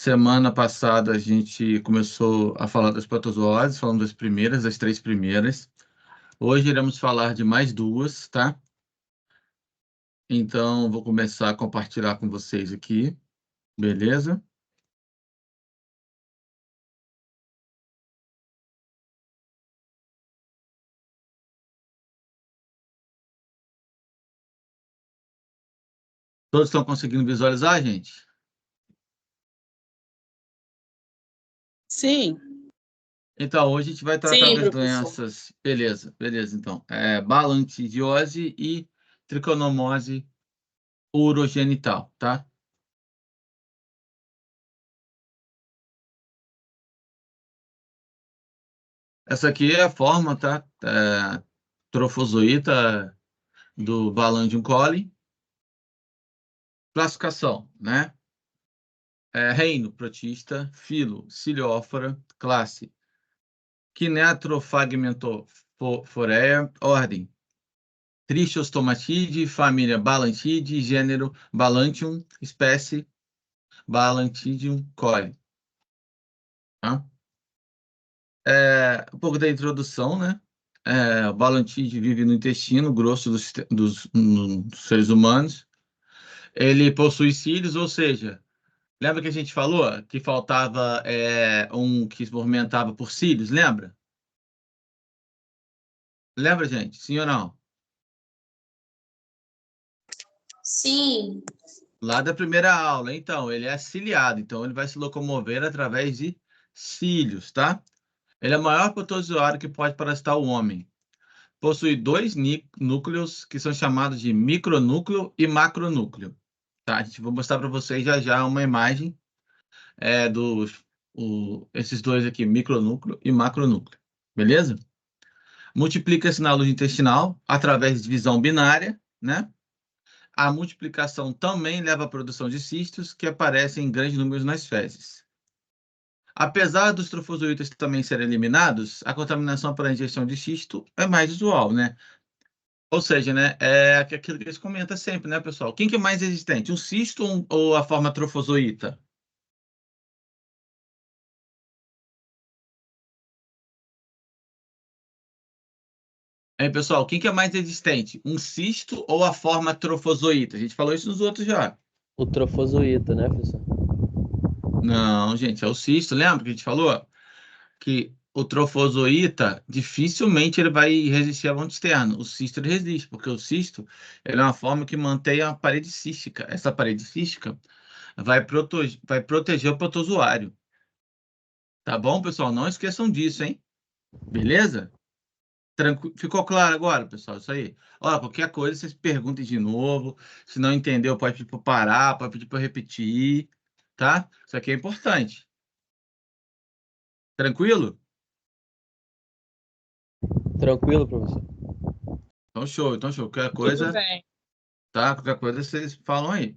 Semana passada a gente começou a falar das protozoárias, falando das três primeiras. Hoje iremos falar de mais duas, tá? Então, vou começar a compartilhar com vocês aqui, beleza? Todos estão conseguindo visualizar, gente? Sim. Então, hoje a gente vai tratar Sim, das professor. doenças. Beleza, então. Balantidiose e triconomose urogenital, tá? Essa aqui é a forma, tá? Trofozoíta do Balandium coli. Classificação, né? Reino, protista. Filo, Ciliófora. Classe, Kinetofragmentophorea. Ordem, Trichostomatide. Família, Balantide. Gênero, Balantium. Espécie, Balantidium coli. Tá? Um pouco da introdução, né? O Balantide vive no intestino grosso dos seres humanos. Ele possui cílios, ou seja, lembra que a gente falou que faltava um que se movimentava por cílios, lembra? Lembra, gente? Sim ou não? Sim. Lá da primeira aula. Então, ele é ciliado, então ele vai se locomover através de cílios, tá? Ele é o maior protozoário que pode parasitar o homem. Possui dois núcleos que são chamados de micronúcleo e macronúcleo. Tá? Vou mostrar para vocês já já uma imagem esses dois aqui, micronúcleo e macronúcleo. Beleza? Multiplica-se na luz intestinal através de divisão binária, né? A multiplicação também leva à produção de cistos que aparecem em grandes números nas fezes. Apesar dos trofozoítas também serem eliminados, a contaminação pela ingestão de cisto é mais usual, né? Ou seja, né, é aquilo que eles comentam sempre, né, pessoal? Quem que é mais resistente, o cisto ou a forma trofozoíta? Pessoal, quem que é mais resistente, um cisto ou a forma trofozoíta? A gente falou isso nos outros já. O trofozoíta, né, professor? Não, gente, é o cisto. Lembra que a gente falou? Que o trofozoíta, dificilmente ele vai resistir ao ambiente externo. O cisto ele resiste, porque o cisto ele é uma forma que mantém a parede cística. Essa parede cística vai proteger o protozoário. Tá bom, pessoal? Não esqueçam disso, hein? Beleza? Ficou claro agora, pessoal? Isso aí. Ó, qualquer coisa, vocês perguntem de novo. Se não entendeu, pode pedir para parar, pode pedir para repetir, tá? Isso aqui é importante. Tranquilo? Tranquilo, professor? Então, show. Qualquer Tudo coisa, bem. tá? Qualquer coisa, vocês falam aí.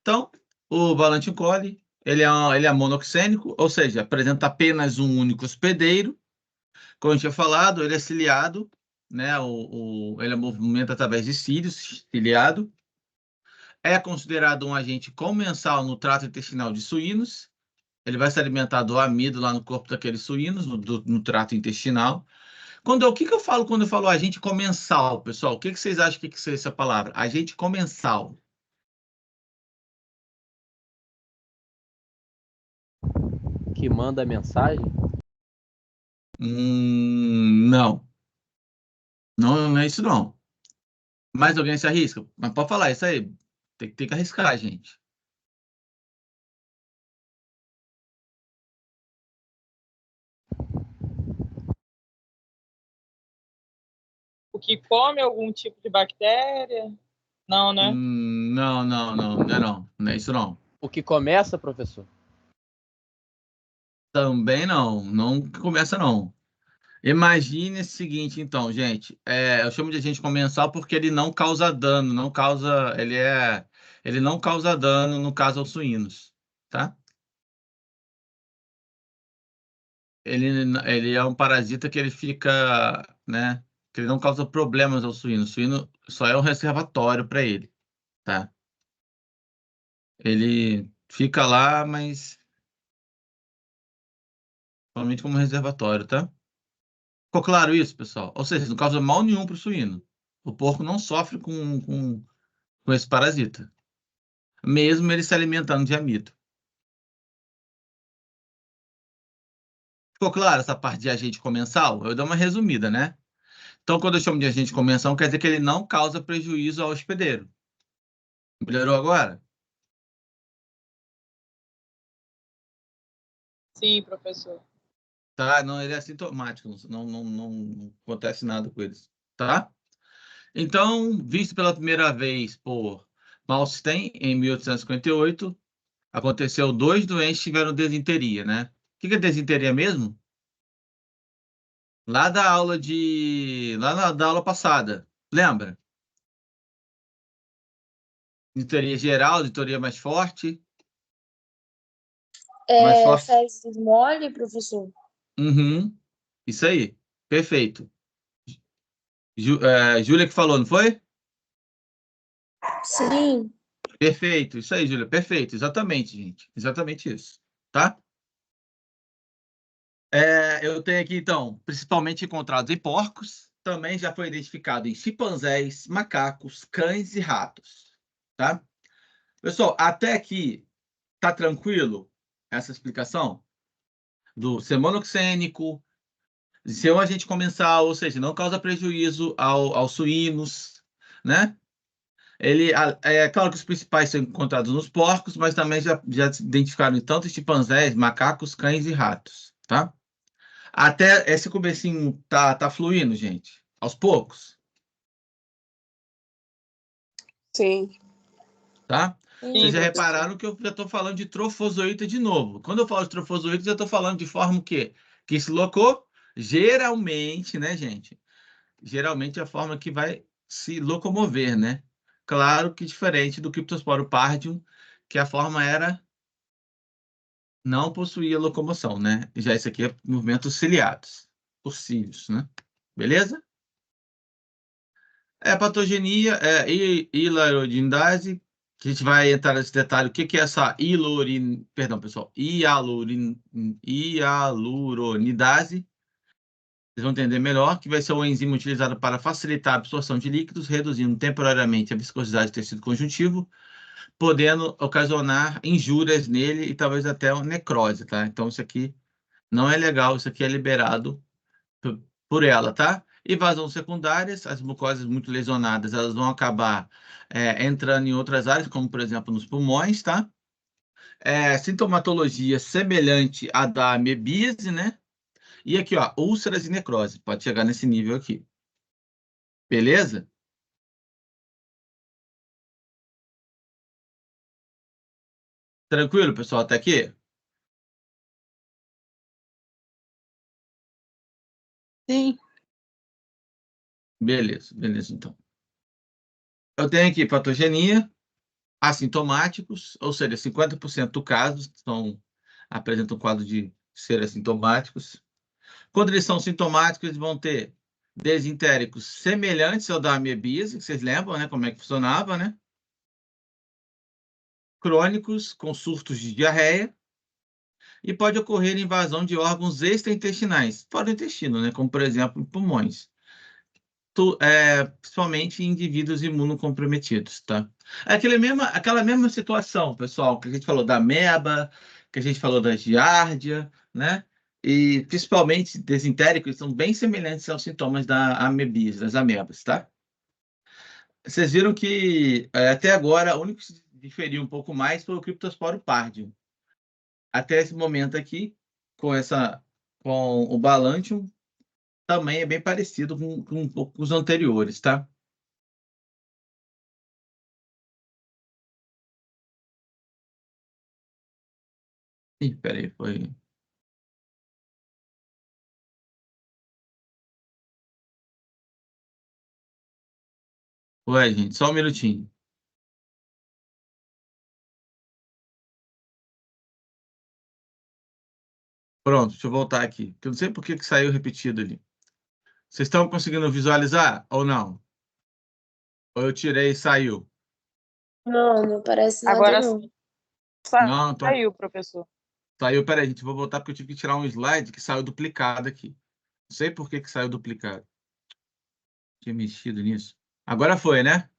Então, o Valentin coli, ele é monoxênico, ou seja, apresenta apenas um único hospedeiro. Como eu tinha falado, ele é ciliado, né? Ele movimenta através de cílios, ciliado. É considerado um agente comensal no trato intestinal de suínos. Ele vai se alimentar do amido lá no corpo daqueles suínos, no trato intestinal. O que eu falo quando eu falo agente comensal, pessoal? O que vocês acham que é essa palavra? Agente comensal. Que manda a mensagem? Não. Não é isso, não. Mais alguém se arrisca? Mas pode falar isso aí. Tem que arriscar, gente. O que come algum tipo de bactéria? Não, né? Não é isso, não. O que começa, professor? Também não começa, não. Imagine o seguinte, então, gente. Eu chamo de agente comensal porque ele não causa dano, ele não causa dano no caso aos suínos, tá? Ele é um parasita que ele fica, né? Que ele não causa problemas ao suíno. O suíno só é um reservatório para ele, tá? Ele Fica lá, mas somente como reservatório, tá? Ficou claro isso, pessoal? Ou seja, não causa mal nenhum para o suíno. O porco não sofre com esse parasita, mesmo ele se alimentando de amido. Ficou claro essa parte de agente comensal? Eu dou uma resumida, né? Então, quando eu chamo de agente comensal, quer dizer que ele não causa prejuízo ao hospedeiro. Melhorou agora? Sim, professor. Tá? Não, ele é assintomático, não acontece nada com eles, tá? Então, visto pela primeira vez por Malmsteen, em 1858, aconteceu 2 doentes que tiveram desinteria, né? O que é desinteria mesmo? Lá da aula da aula passada, lembra? Desinteria geral, desinteria mais forte, mais É, forte. fezes mole, professor? Uhum, isso aí, perfeito. Júlia que falou, não foi? Sim. Perfeito, isso aí, Júlia, perfeito, exatamente, gente, exatamente isso, tá? Eu tenho aqui, então, principalmente encontrados em porcos, também já foi identificado em chimpanzés, macacos, cães e ratos, tá? Pessoal, até aqui tá tranquilo essa explicação do ser monoxênico, de ser um agente comensal, ou seja, não causa prejuízo aos suínos, né? É claro que os principais são encontrados nos porcos, mas também já se identificaram em tanto chimpanzés, macacos, cães e ratos, tá? Até esse comecinho tá fluindo, gente, aos poucos, Sim. tá? Vocês Sim, já professor. repararam que eu já estou falando de trofozoíta de novo. Quando eu falo de trofozoíta, já estou falando de forma o quê? Que se locou, geralmente, né, gente? Geralmente é a forma que vai se locomover, né? Claro que diferente do Cryptosporo pardium, que a forma era não possuía locomoção, né? Já isso aqui é movimentos ciliados, por cílios, né? Beleza? Patogenia, hilaridase, que a gente vai entrar nesse detalhe. O que que é essa perdão, pessoal, hialuronidase? Vocês vão entender melhor, que vai ser uma enzima utilizada para facilitar a absorção de líquidos, reduzindo temporariamente a viscosidade do tecido conjuntivo, podendo ocasionar injúrias nele e talvez até uma necrose, tá? Então, isso aqui não é legal, isso aqui é liberado por ela, tá? E vazões secundárias, as mucosas muito lesionadas, elas vão acabar entrando em outras áreas, como, por exemplo, nos pulmões, tá? Sintomatologia semelhante à da amebíase, né? E aqui, ó, úlceras e necrose, pode chegar nesse nível aqui. Beleza? Tranquilo, pessoal, até aqui? Sim. Beleza, beleza, então. Eu tenho aqui patogenia, assintomáticos, ou seja, 50% do caso apresentam quadro de ser assintomáticos. Quando eles são sintomáticos, eles vão ter desentéricos semelhantes ao da amebíase, que vocês lembram, né, como é que funcionava, né? Crônicos, com surtos de diarreia, e pode ocorrer invasão de órgãos extraintestinais, fora do intestino, né, como, por exemplo, pulmões. Principalmente em indivíduos imunocomprometidos, tá? Aquela mesma situação, pessoal, que a gente falou da ameba, que a gente falou da giardia, né? E principalmente desentéricos são bem semelhantes aos sintomas da amebis, das amebas, tá? Vocês viram que até agora o único que se diferia um pouco mais foi o Cryptosporo pardium. Até esse momento aqui, com o Balantium, também é bem parecido com um pouco os anteriores, tá? Ih, peraí, foi. Ué, gente, só um minutinho. Pronto, deixa eu voltar aqui. Eu não sei por que saiu repetido ali. Vocês estão conseguindo visualizar ou não? Ou eu tirei e saiu? Não, não parece nada, Agora não. sim. Não, não Saiu, professor. saiu. Peraí, gente, vou voltar porque eu tive que tirar um slide que saiu duplicado aqui. Não sei por que saiu duplicado. Tinha mexido nisso. Agora foi, né?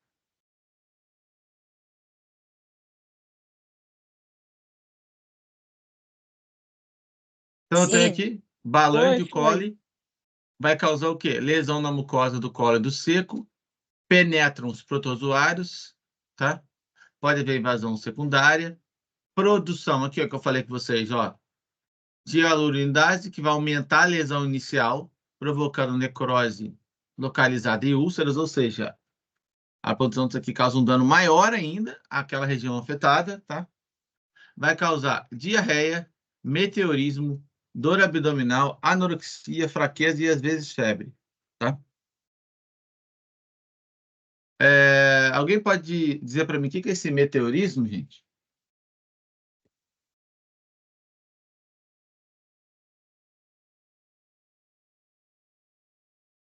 Então, eu tenho Sim. aqui, Balândio Foi. coli, vai causar o quê? Lesão na mucosa do colo e do seco, penetram os protozoários, tá? Pode haver invasão secundária, produção, aqui, ó, que eu falei com vocês, ó, de hialuronidase, que vai aumentar a lesão inicial, provocando necrose localizada em úlceras, ou seja, a produção disso aqui causa um dano maior ainda àquela região afetada, tá? Vai causar diarreia, meteorismo, dor abdominal, anorexia, fraqueza e às vezes febre, tá? Alguém pode dizer para mim o que é esse meteorismo, gente?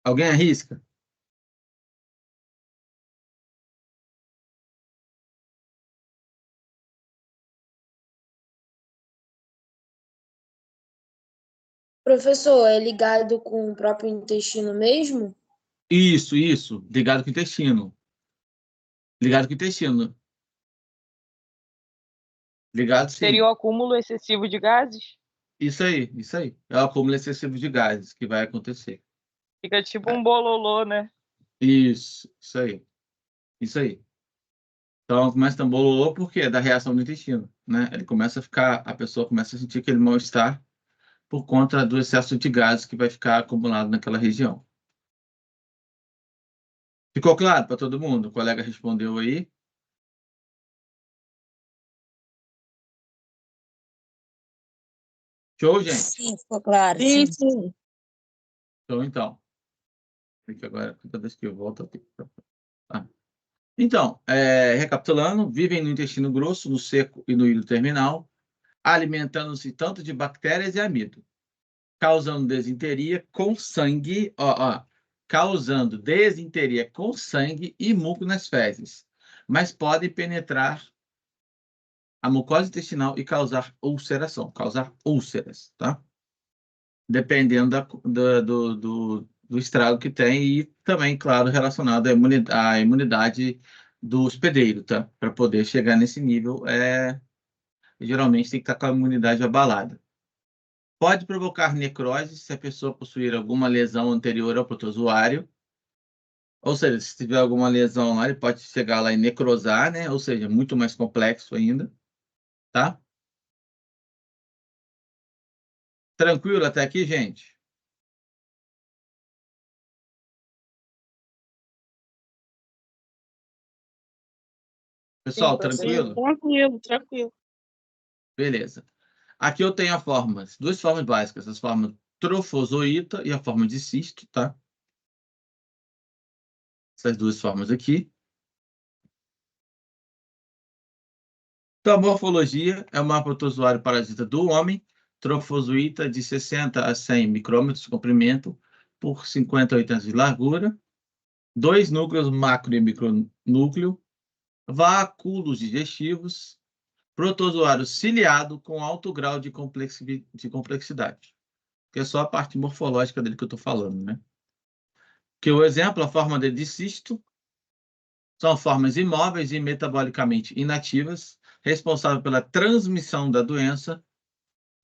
Alguém arrisca? Professor, é ligado com o próprio intestino mesmo? Isso, ligado com o intestino. Ligado com o intestino. Ligado, Seria sim. o acúmulo excessivo de gases? Isso aí, isso aí. É o acúmulo excessivo de gases que vai acontecer. Fica tipo Ah, um bololô, né? isso aí. Isso aí. Então, começa a ter um bololô porque é da reação do intestino, né? Ele começa a ficar, a pessoa começa a sentir aquele mal-estar por conta do excesso de gases que vai ficar acumulado naquela região. Ficou claro para todo mundo? O colega respondeu aí. Show, gente? Sim, ficou claro. Sim, Sim. sim. Então. Porque agora, toda vez que eu volto, eu tenho que... Ah. Então, recapitulando, vivem no intestino grosso, no seco e no hilo terminal, alimentando-se tanto de bactérias e amido, causando desinteria com sangue, causando desinteria com sangue e muco nas fezes, mas podem penetrar a mucosa intestinal e causar ulceração, causar úlceras, tá? Dependendo do estrago que tem e também, claro, relacionado à imunidade do hospedeiro, tá? Para poder chegar nesse nível, geralmente tem que estar com a imunidade abalada. Pode provocar necrose se a pessoa possuir alguma lesão anterior ao protozoário, ou seja, se tiver alguma lesão lá, ele pode chegar lá e necrosar, né? Ou seja, muito mais complexo ainda, tá? Tranquilo até aqui, gente? Sim, Pessoal, professor. tranquilo? Tranquilo, tranquilo. Beleza. Aqui eu tenho duas formas básicas, as formas trofozoíta e a forma de cisto, tá? Essas duas formas aqui. Então, a morfologia é uma protozoário parasita do homem, trofozoíta de 60 a 100 micrômetros de comprimento por 50 a 80 de largura, 2 núcleos macro e micronúcleo, vacúolos digestivos, protozoário ciliado com alto grau de complexidade. Que é só a parte morfológica dele que eu estou falando, né? Que o exemplo, a forma de cisto, são formas imóveis e metabolicamente inativas, responsáveis pela transmissão da doença,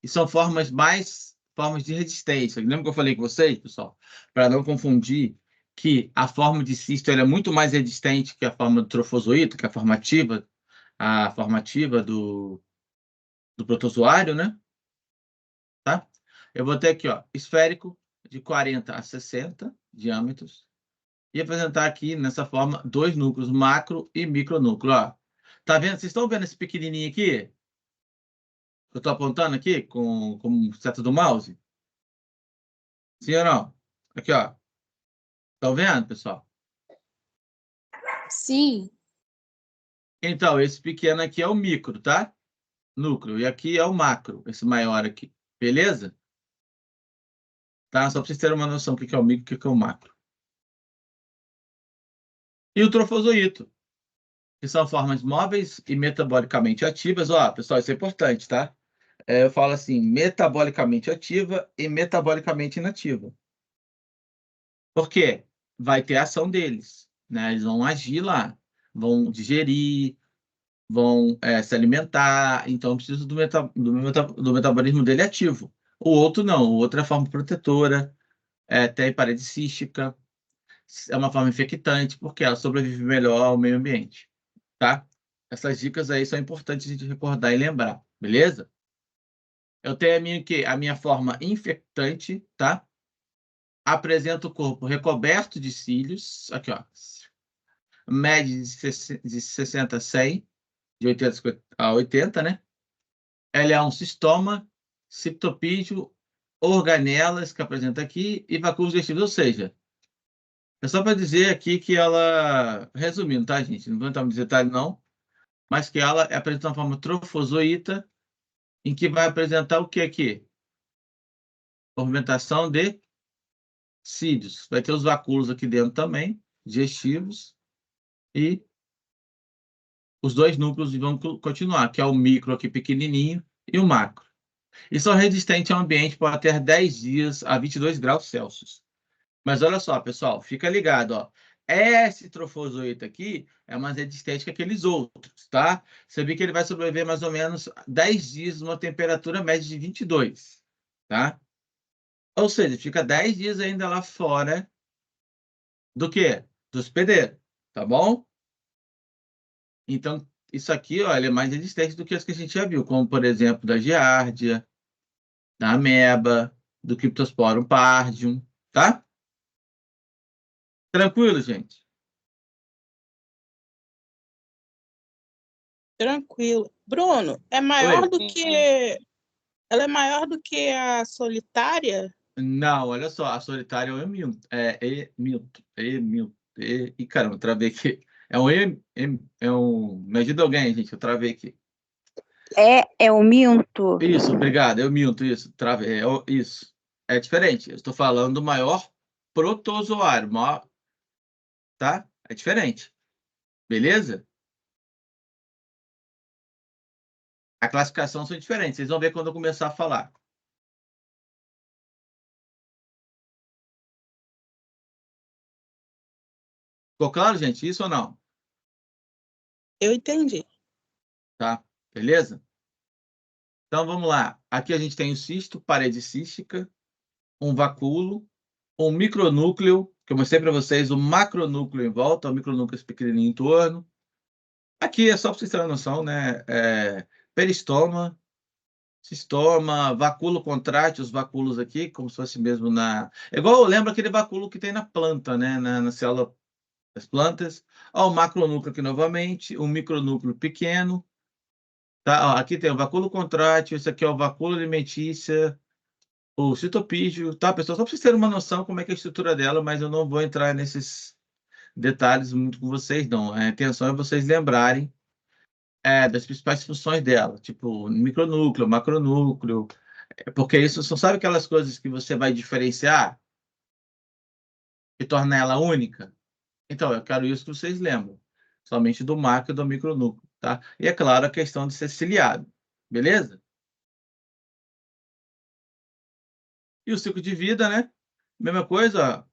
e são formas de resistência. Lembra que eu falei com vocês, pessoal? Para não confundir que a forma de cisto ela é muito mais resistente que a forma do trofozoito, que é a formativa do protozoário, né? Tá? Eu vou ter aqui, ó, esférico de 40 a 60 diâmetros, e apresentar aqui, nessa forma, dois núcleos, macro e micronúcleo. Ó. Tá vendo? Vocês estão vendo esse pequenininho aqui? Eu estou apontando aqui com seta do mouse? Sim ou não? Aqui, ó. Estão vendo, pessoal? Sim. Então, esse pequeno aqui é o micro, tá? Núcleo. E aqui é o macro, esse maior aqui. Beleza? Tá? Só para vocês terem uma noção do que é o micro e o que é o macro. E o trofozoito. que são formas móveis e metabolicamente ativas. Ó, pessoal, isso é importante, tá? Eu falo assim, metabolicamente ativa e metabolicamente inativa. Por quê? Vai ter a ação deles, né? Eles vão agir lá, vão digerir, vão se alimentar, então precisa do metabolismo dele ativo. O outro não, o outro é a forma protetora, tem parede cística, é uma forma infectante, porque ela sobrevive melhor ao meio ambiente, tá? Essas dicas aí são importantes de recordar e lembrar, beleza? Eu tenho a minha forma infectante, tá? Apresenta o corpo recoberto de cílios, aqui ó, média de 60 a 100, de 80 a 80, né? Ela é um cistoma, ciptopídeo, organelas, que apresenta aqui, e vacúolos digestivos, ou seja, é só para dizer aqui que ela, resumindo, tá, gente? Não vou entrar nos detalhes, não, mas que ela apresenta uma forma trofozoíta, em que vai apresentar o que aqui? Movimentação de cílios. Vai ter os vacúolos aqui dentro também, digestivos, e os dois núcleos vão continuar, que é o micro aqui pequenininho e o macro. E são resistentes ao ambiente por até 10 dias a 22 graus Celsius. Mas olha só, pessoal, fica ligado, ó. Esse trofozoito aqui é mais resistente que aqueles outros, tá? Você vê que ele vai sobreviver mais ou menos 10 dias numa temperatura média de 22, tá? Ou seja, fica 10 dias ainda lá fora do quê? Do hospedeiro, tá bom? Então, isso aqui, ó, ele é mais resistente do que as que a gente já viu, como, por exemplo, da giardia, da ameba, do Cryptosporum pardium, tá? Tranquilo, gente? Tranquilo. Bruno, é maior Oi. do que. Ela é maior do que a solitária? Não, olha só, a solitária é o Emilton. E caramba, travei aqui. Me ajuda alguém, gente, eu travei aqui. É o minto. Isso, obrigado, eu minto, isso, travei, isso. É diferente, eu estou falando do maior protozoário, maior, tá? É diferente, beleza? A classificação são diferentes, vocês vão ver quando eu começar a falar. Ficou claro, gente, isso ou não? Eu entendi. Tá, beleza? Então, vamos lá. Aqui a gente tem o cisto, parede cística, um vacúolo, um micronúcleo, que eu mostrei para vocês, o macronúcleo em volta, o micronúcleo pequenininho em torno. Aqui é só para vocês terem uma noção, né? Peristoma, cistoma, vacúolo contrátil, os vacúolos aqui, como se fosse mesmo na... É igual, lembra aquele vacúolo que tem na planta, né? Na célula das plantas. Ó, o macronúcleo aqui novamente, um micronúcleo pequeno. Tá? Ó, aqui tem o vacúolo contrátil, esse aqui é o vacúolo alimentícia, o citopígio, tá, pessoal? Só para vocês terem uma noção como é que é a estrutura dela, mas eu não vou entrar nesses detalhes muito com vocês, não. A intenção é vocês lembrarem das principais funções dela, tipo micronúcleo, macronúcleo, porque isso são, sabe aquelas coisas que você vai diferenciar e torna ela única? Então, eu quero isso que vocês lembram, somente do macro e do micronúcleo, tá? E, é claro, a questão de ser ciliado, beleza? E o ciclo de vida, né? Mesma coisa, ó,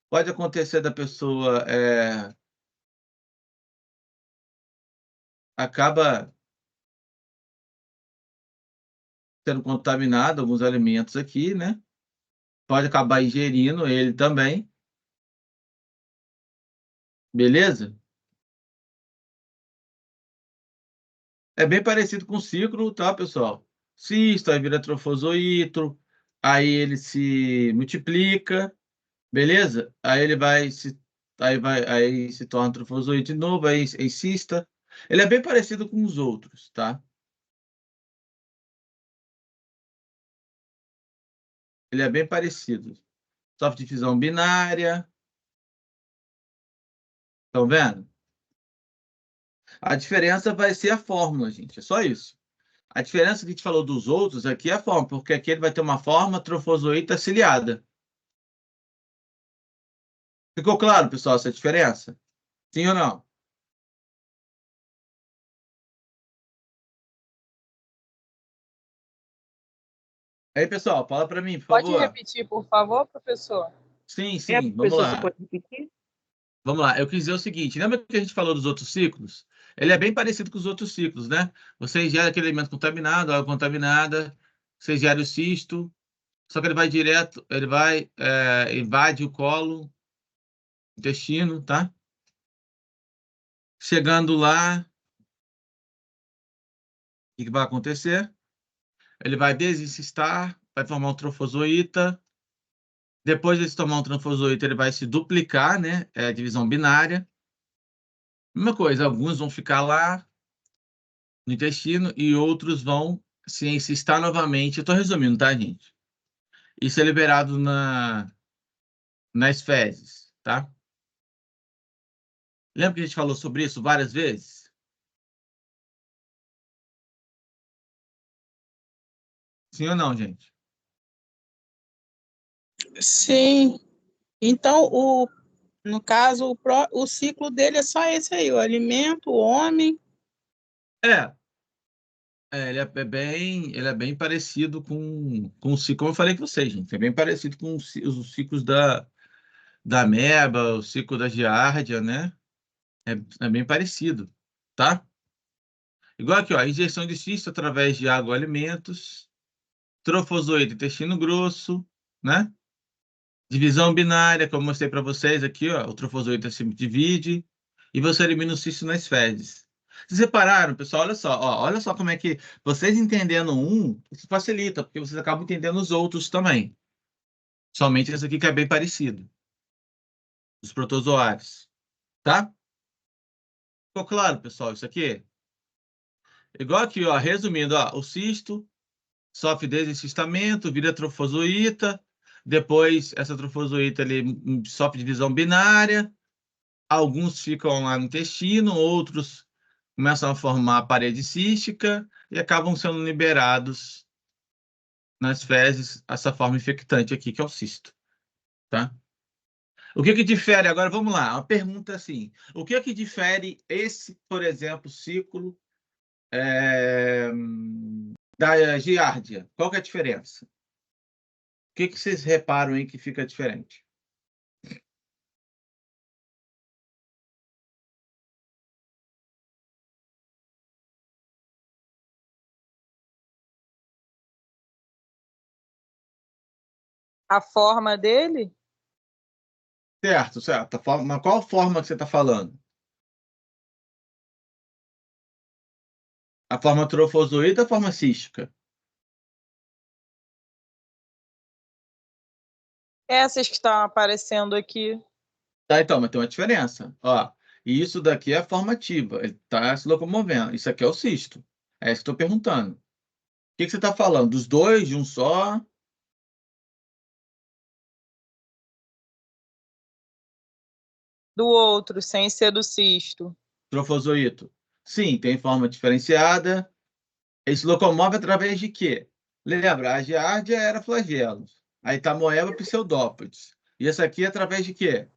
pode acontecer da pessoa acaba sendo contaminado alguns alimentos aqui, né? Pode acabar ingerindo ele também, beleza? É bem parecido com o ciclo, tá, pessoal? Cisto, aí vira trofozoito, aí ele se multiplica, beleza? Aí se torna trofozoito de novo, aí encista. Ele é bem parecido com os outros, tá? Ele é bem parecido. Sofre de fissão binária. Estão vendo? A diferença vai ser a fórmula, gente. É só isso. A diferença que a gente falou dos outros aqui é a forma, porque aqui ele vai ter uma forma trofozoita ciliada. Ficou claro, pessoal, essa diferença? Sim ou não? Aí, pessoal, fala para mim, por Pode favor. repetir, por favor, professor? Sim, É, vamos professor, lá. você pode repetir? Vamos lá. Eu quis dizer o seguinte, lembra que a gente falou dos outros ciclos? Ele é bem parecido com os outros ciclos, né? Você ingere aquele alimento contaminado, água contaminada, você ingere o cisto, só que ele vai direto, invade o colo, intestino, tá? Chegando lá, o que vai acontecer? Ele vai desincistar, vai formar um trofozoíta. Depois de se tomar um trofozoíta, ele vai se duplicar, né? É a divisão binária. Mesma coisa, alguns vão ficar lá no intestino e outros vão se encistar novamente. Eu estou resumindo, tá, gente? Isso é liberado nas fezes, tá? Lembra que a gente falou sobre isso várias vezes? Sim ou não, gente? Sim. Então, no caso, o ciclo dele é só esse aí, o alimento, o homem. Ele é bem parecido com o ciclo, como eu falei com vocês, gente. É bem parecido com os ciclos da ameba, o ciclo da giardia, né? É bem parecido, tá? Igual aqui, ó, injeção de cisto através de água ou alimentos, trofozoíta, intestino grosso, né? Divisão binária, como eu mostrei para vocês aqui, ó, o trofozoíta se divide e você elimina o cisto nas fezes. Vocês repararam, pessoal? Olha só, ó, olha só como é que vocês entendendo um, isso facilita, porque vocês acabam entendendo os outros também. Somente esse aqui que é bem parecido, os protozoários, tá? Ficou claro, pessoal, isso aqui? Igual aqui, ó, resumindo, ó, o cisto sofre desencistamento, vira trofozoíta, depois essa trofozoíta ele sofre divisão binária, alguns ficam lá no intestino, outros começam a formar parede cística e acabam sendo liberados nas fezes essa forma infectante aqui, que é o cisto, tá? O que que difere? Agora vamos lá, uma pergunta assim. O que que difere esse, por exemplo, ciclo da giardia? Qual que é a diferença? O que que vocês reparam aí que fica diferente? A forma dele? Certo, certo. Mas qual forma que você está falando? A forma trofozoíta ou a forma cística? Essas que estão aparecendo aqui. Tá, então, mas tem uma diferença. Ó, e isso daqui é a forma ativa. Ele está se locomovendo. Isso aqui é o cisto. É isso que eu estou perguntando. O que que você está falando? Dos dois, de um só? Do outro, sem ser do cisto. Trofozoíto? Sim, tem forma diferenciada. Ele se locomove através de quê? Lembra, a giardia era flagelos. A itamoeba, pseudópodes. E essa aqui é através de quê?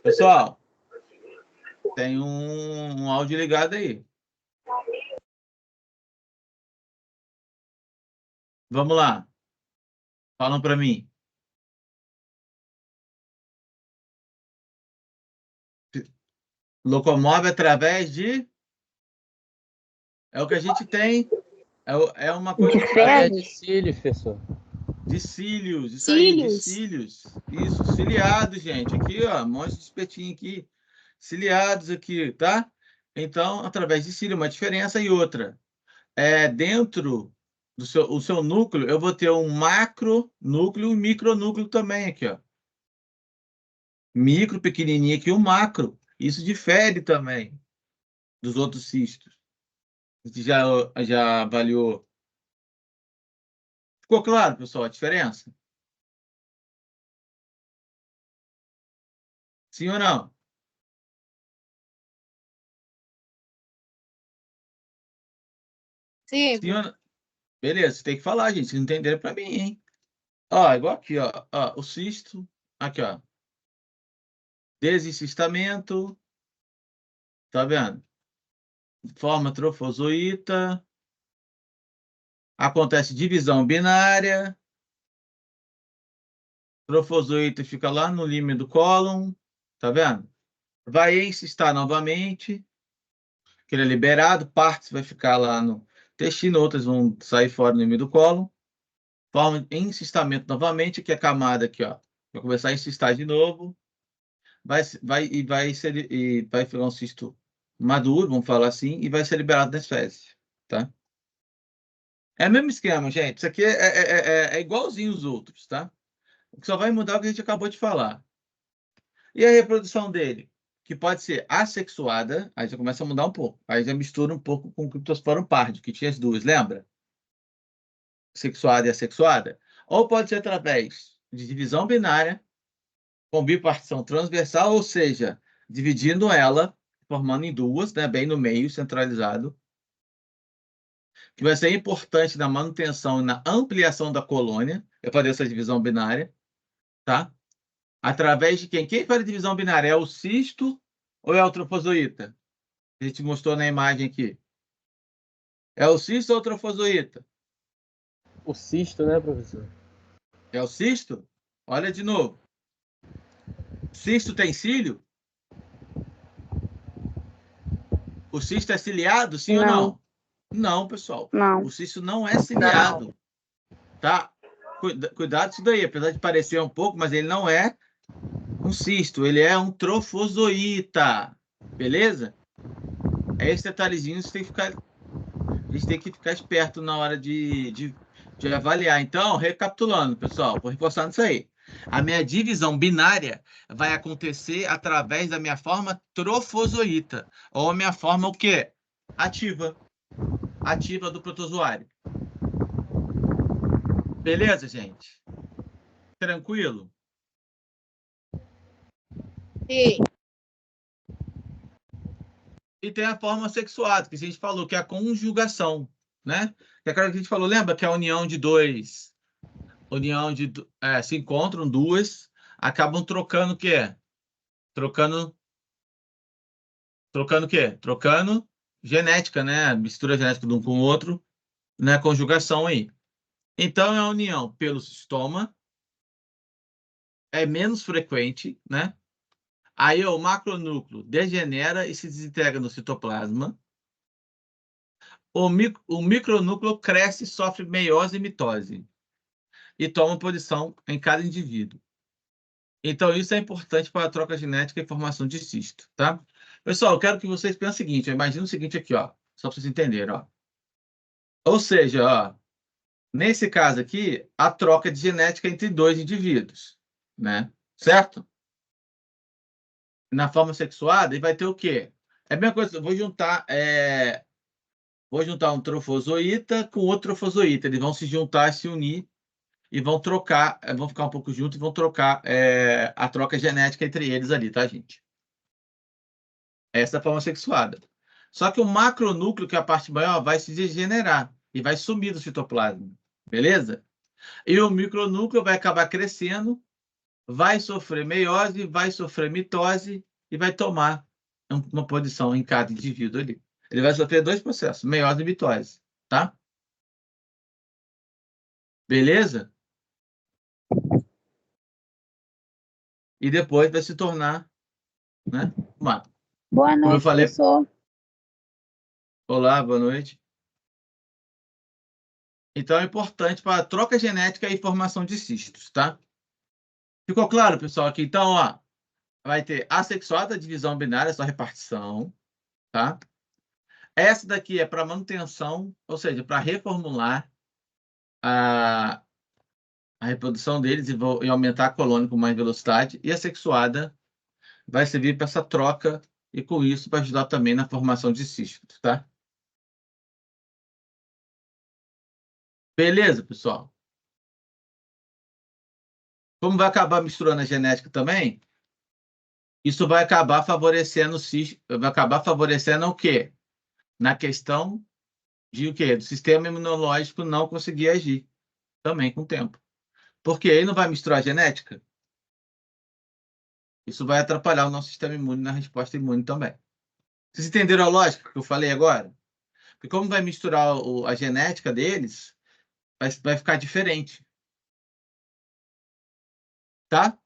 Pessoal, tem um áudio ligado aí. Vamos lá. Falam para mim. Locomove através de... É o que a gente tem. É uma coisa... De É de fezes? cílio, professor. De cílios. Isso aí, de Cílios? cílios. Isso, ciliados, gente. Aqui, ó. Um monte de espetinho aqui. Ciliados aqui, tá? Então, através de cílio, uma diferença e outra. Dentro do seu núcleo, eu vou ter um macronúcleo e um micronúcleo também aqui, ó. Micro, pequenininho aqui, o macro. Isso difere também dos outros cistos. A gente já avaliou. Ficou claro, pessoal, a diferença? Sim ou não? Sim. Sim ou não? Beleza, você tem que falar, gente. Vocês não entenderam para mim, hein? Ó, igual aqui, ó. Ó, o cisto. Aqui, ó. Desencistamento. Tá vendo? Forma trofozoíta. Acontece divisão binária. Trofozoíta fica lá no lime do cólon. Tá vendo? Vai encistar novamente. Que ele é liberado. Partes vai ficar lá no intestino, outras vão sair fora no lime do cólon. Forma encistamento novamente, que é a camada aqui, ó. Vai começar a encistar de novo. Vai ficar um cisto maduro, vamos falar assim, e vai ser liberado nas fezes, tá? É o mesmo esquema, gente. Isso aqui é igualzinho os outros, tá? O que só vai mudar é o que a gente acabou de falar. E a reprodução dele? Que pode ser assexuada, aí já começa a mudar um pouco. Aí já mistura um pouco com o Cryptosporum pardo, que tinha as duas, lembra? Sexuada e assexuada. Ou pode ser através de divisão binária, com bipartição transversal, ou seja, dividindo ela, formando em duas, né, bem no meio, centralizado, que vai ser importante na manutenção e na ampliação da colônia. Eu falei essa divisão binária, tá? Através de quem? Quem faz a divisão binária? É o cisto ou é o trofozoíta? A gente mostrou na imagem aqui. É o cisto ou o trofozoíta? O cisto, né, professor? É o cisto? Olha de novo. Cisto tem cílio? O cisto é ciliado, sim ou não? Não, pessoal. Não. O cisto não é ciliado. Tá? Cuidado com isso daí. Apesar de parecer um pouco, mas ele não é um cisto. Ele é um trofozoíta. Beleza? É esse detalhezinho que a gente tem que ficar esperto na hora de avaliar. Então, recapitulando, pessoal, vou reforçar isso aí. A minha divisão binária vai acontecer através da minha forma trofozoíta, ou a minha forma o quê? Ativa. Ativa do protozoário. Beleza, gente? Tranquilo? Sim. E tem a forma sexuada, que a gente falou, que é a conjugação, né? Que é aquela que a gente falou, lembra? Que é a união de dois. Se encontram duas, acabam trocando o quê? Trocando o quê? Trocando genética, né? Mistura genética de um com o outro, né? Conjugação aí. Então, é a união pelo cistoma, é menos frequente, né? Aí o macronúcleo degenera e se desintegra no citoplasma. O micronúcleo cresce, sofre meiose e mitose. E toma posição em cada indivíduo. Então, isso é importante para a troca genética e formação de cisto, tá? Pessoal, eu quero que vocês pensem o seguinte, imagina o seguinte aqui, ó, só para vocês entenderem, ó. Ou seja, ó, nesse caso aqui, a troca de genética entre dois indivíduos, né? Certo? Na forma sexuada, ele vai ter o quê? É a mesma coisa, eu vou juntar um trofozoíta com outro trofozoíta. Eles vão se juntar, se unir e vão trocar, vão ficar um pouco juntos e vão trocar a troca genética entre eles ali, tá, gente? Essa é a forma sexuada. Só que o macronúcleo, que é a parte maior, vai se degenerar e vai sumir do citoplasma, beleza? E o micronúcleo vai acabar crescendo, vai sofrer meiose, vai sofrer mitose e vai tomar uma posição em cada indivíduo ali. Ele vai sofrer dois processos, meiose e mitose, tá? Beleza? E depois vai se tornar, né? Boa Como eu noite, falei. professor. Olá, boa noite. Então, é importante para a troca genética e formação de cistos, tá? Ficou claro, pessoal? Aqui, então, ó, vai ter assexuada, divisão binária, só repartição, tá? Essa daqui é para manutenção, ou seja, para reformular a reprodução deles e aumentar a colônia com mais velocidade. E a sexuada vai servir para essa troca e, com isso, para ajudar também na formação de cistos, tá? Beleza, pessoal? Como vai acabar misturando a genética também, isso vai acabar favorecendo o quê? Na questão de o quê? Do sistema imunológico não conseguir agir também com o tempo. Porque aí não vai misturar a genética. Isso vai atrapalhar o nosso sistema imune na resposta imune também. Vocês entenderam a lógica que eu falei agora? Porque como vai misturar a genética deles, vai ficar diferente. Tá?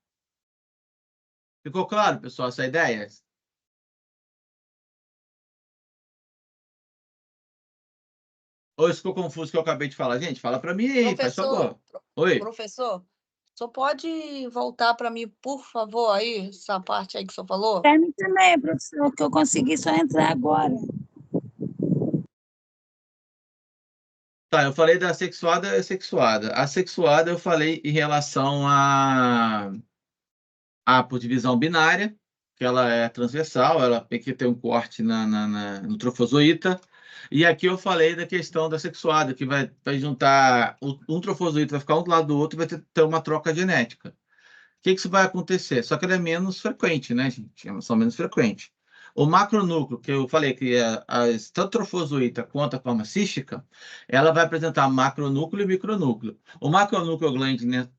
Ficou claro, pessoal, essa ideia? Ou ficou confuso o que eu acabei de falar? Gente, fala para mim aí, faz favor. Oi. Professor, o senhor pode voltar para mim, por favor, aí, essa parte aí que o senhor falou? Para mim também, professor, que eu consegui só entrar agora. Tá, eu falei da sexuada e assexuada. A sexuada eu falei em relação por divisão binária, que ela é transversal, ela tem que ter um corte no trofozoíta. E aqui eu falei da questão da sexuada, que vai juntar um trofozoíta, vai ficar um do lado do outro e vai ter uma troca genética. O que isso vai acontecer? Só que ela é menos frequente, né, gente? São menos frequentes. O macronúcleo, que eu falei que tanto a trofozoíta quanto a forma cística, ela vai apresentar macronúcleo e micronúcleo. O macronúcleo glande, né,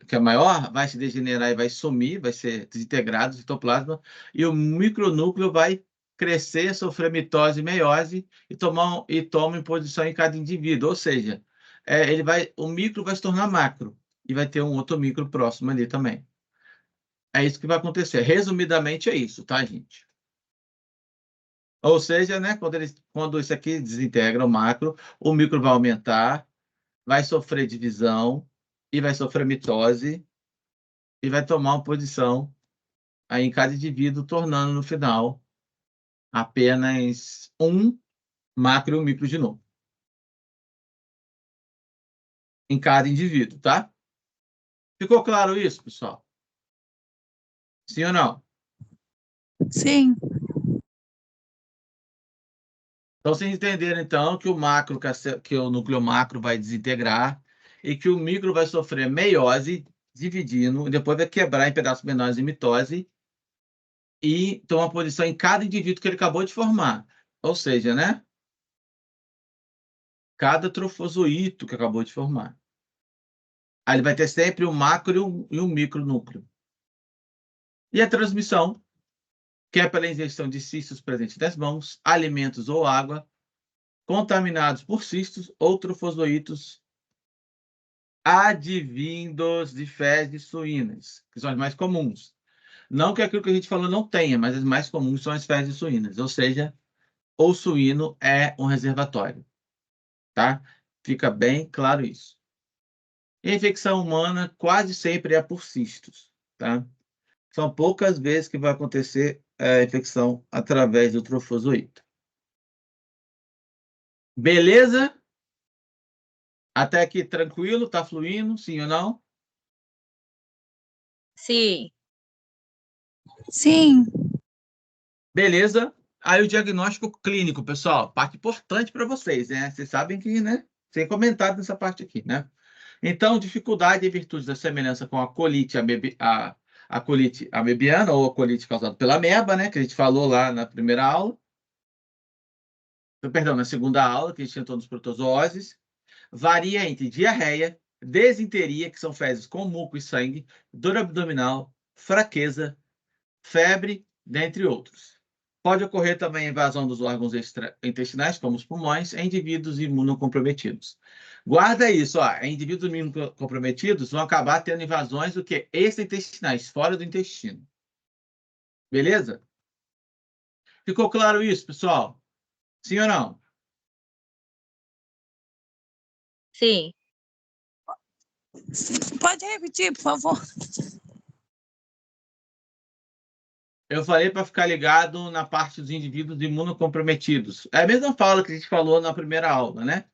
que é maior, vai se degenerar e vai sumir, vai ser desintegrado do citoplasma, e o micronúcleo vai crescer, sofrer mitose e meiose e toma posição em cada indivíduo. Ou seja, o micro vai se tornar macro e vai ter um outro micro próximo ali também. É isso que vai acontecer. Resumidamente é isso, tá, gente? Ou seja, né, quando isso aqui desintegra o macro, o micro vai aumentar, vai sofrer divisão e vai sofrer mitose e vai tomar uma posição aí em cada indivíduo, tornando no final apenas um macro e um micro de novo. Em cada indivíduo, tá? Ficou claro isso, pessoal? Sim ou não? Sim. Então, vocês entenderam, então, que o núcleo macro vai desintegrar e que o micro vai sofrer meiose, dividindo, e depois vai quebrar em pedaços menores em mitose e tomar posição em cada indivíduo que ele acabou de formar. Ou seja, né? Cada trofozoíto que acabou de formar. Aí ele vai ter sempre um macro e um micronúcleo. E a transmissão, que é pela ingestão de cistos presentes nas mãos, alimentos ou água, contaminados por cistos ou trofozoítos advindos de fezes suínas, que são as mais comuns. Não que aquilo que a gente falou não tenha, mas as mais comuns são as fezes suínas, ou seja, o suíno é um reservatório, tá? Fica bem claro isso. E a infecção humana quase sempre é por cistos, tá? São poucas vezes que vai acontecer a infecção através do trofozoíto. Beleza? Até aqui tranquilo? Tá fluindo? Sim ou não? Sim. Sim. Beleza? Aí o diagnóstico clínico, pessoal, parte importante para vocês, né? Vocês sabem que, né? Sem comentário nessa parte aqui, né? Então, dificuldade em virtude da semelhança com a colite a colite amebiana ou a colite causada pela ameba, né? Que a gente falou lá na primeira aula. Perdão, na segunda aula, que a gente tentou nos protozooses. Varia entre diarreia, desinteria, que são fezes com muco e sangue, dor abdominal, fraqueza, febre, dentre outros. Pode ocorrer também a invasão dos órgãos intestinais, como os pulmões, em indivíduos imunocomprometidos. Guarda isso, ó, indivíduos imunocomprometidos vão acabar tendo invasões do que extraintestinais, fora do intestino. Beleza? Ficou claro isso, pessoal? Sim ou não? Sim. Pode repetir, por favor? Eu falei para ficar ligado na parte dos indivíduos imunocomprometidos. É a mesma fala que a gente falou na primeira aula, né?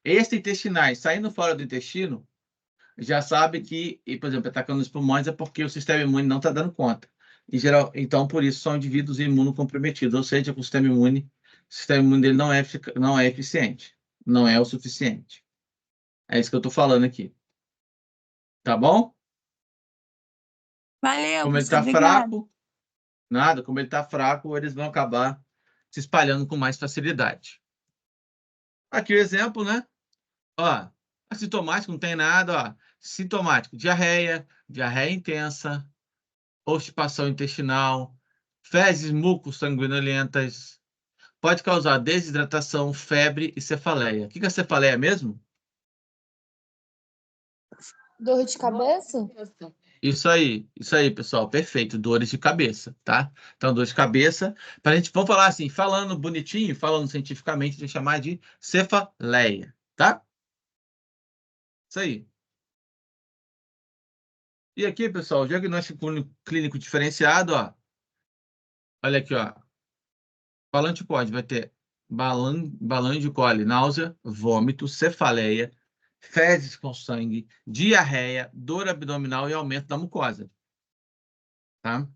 Extraintestinais, saindo fora do intestino, já sabe que, por exemplo, atacando os pulmões é porque o sistema imune não está dando conta. Em geral, então, por isso, são indivíduos imunocomprometidos, ou seja, o sistema imune dele não é eficiente, não é o suficiente. É isso que eu estou falando aqui. Tá bom? Valeu, Como ele professor, está fraco, nada, como ele está fraco, eles vão acabar se espalhando com mais facilidade. Aqui o exemplo, né? Ó, assintomático não tem nada, ó. Sintomático, diarreia intensa, obstipação intestinal, fezes muco-sanguinolentas, pode causar desidratação, febre e cefaleia. O que é cefaleia mesmo? Dor de cabeça? Isso aí, pessoal, perfeito, dores de cabeça, tá? Então, dor de cabeça, vamos falar assim, falando bonitinho, falando cientificamente, a gente chamar de cefaleia, tá? Isso aí. E aqui, pessoal, o diagnóstico clínico diferenciado, ó. Olha aqui, ó. Falante pode, vai ter balão de cole, náusea, vômito, cefaleia, fezes com sangue, diarreia, dor abdominal e aumento da mucosa. Tá?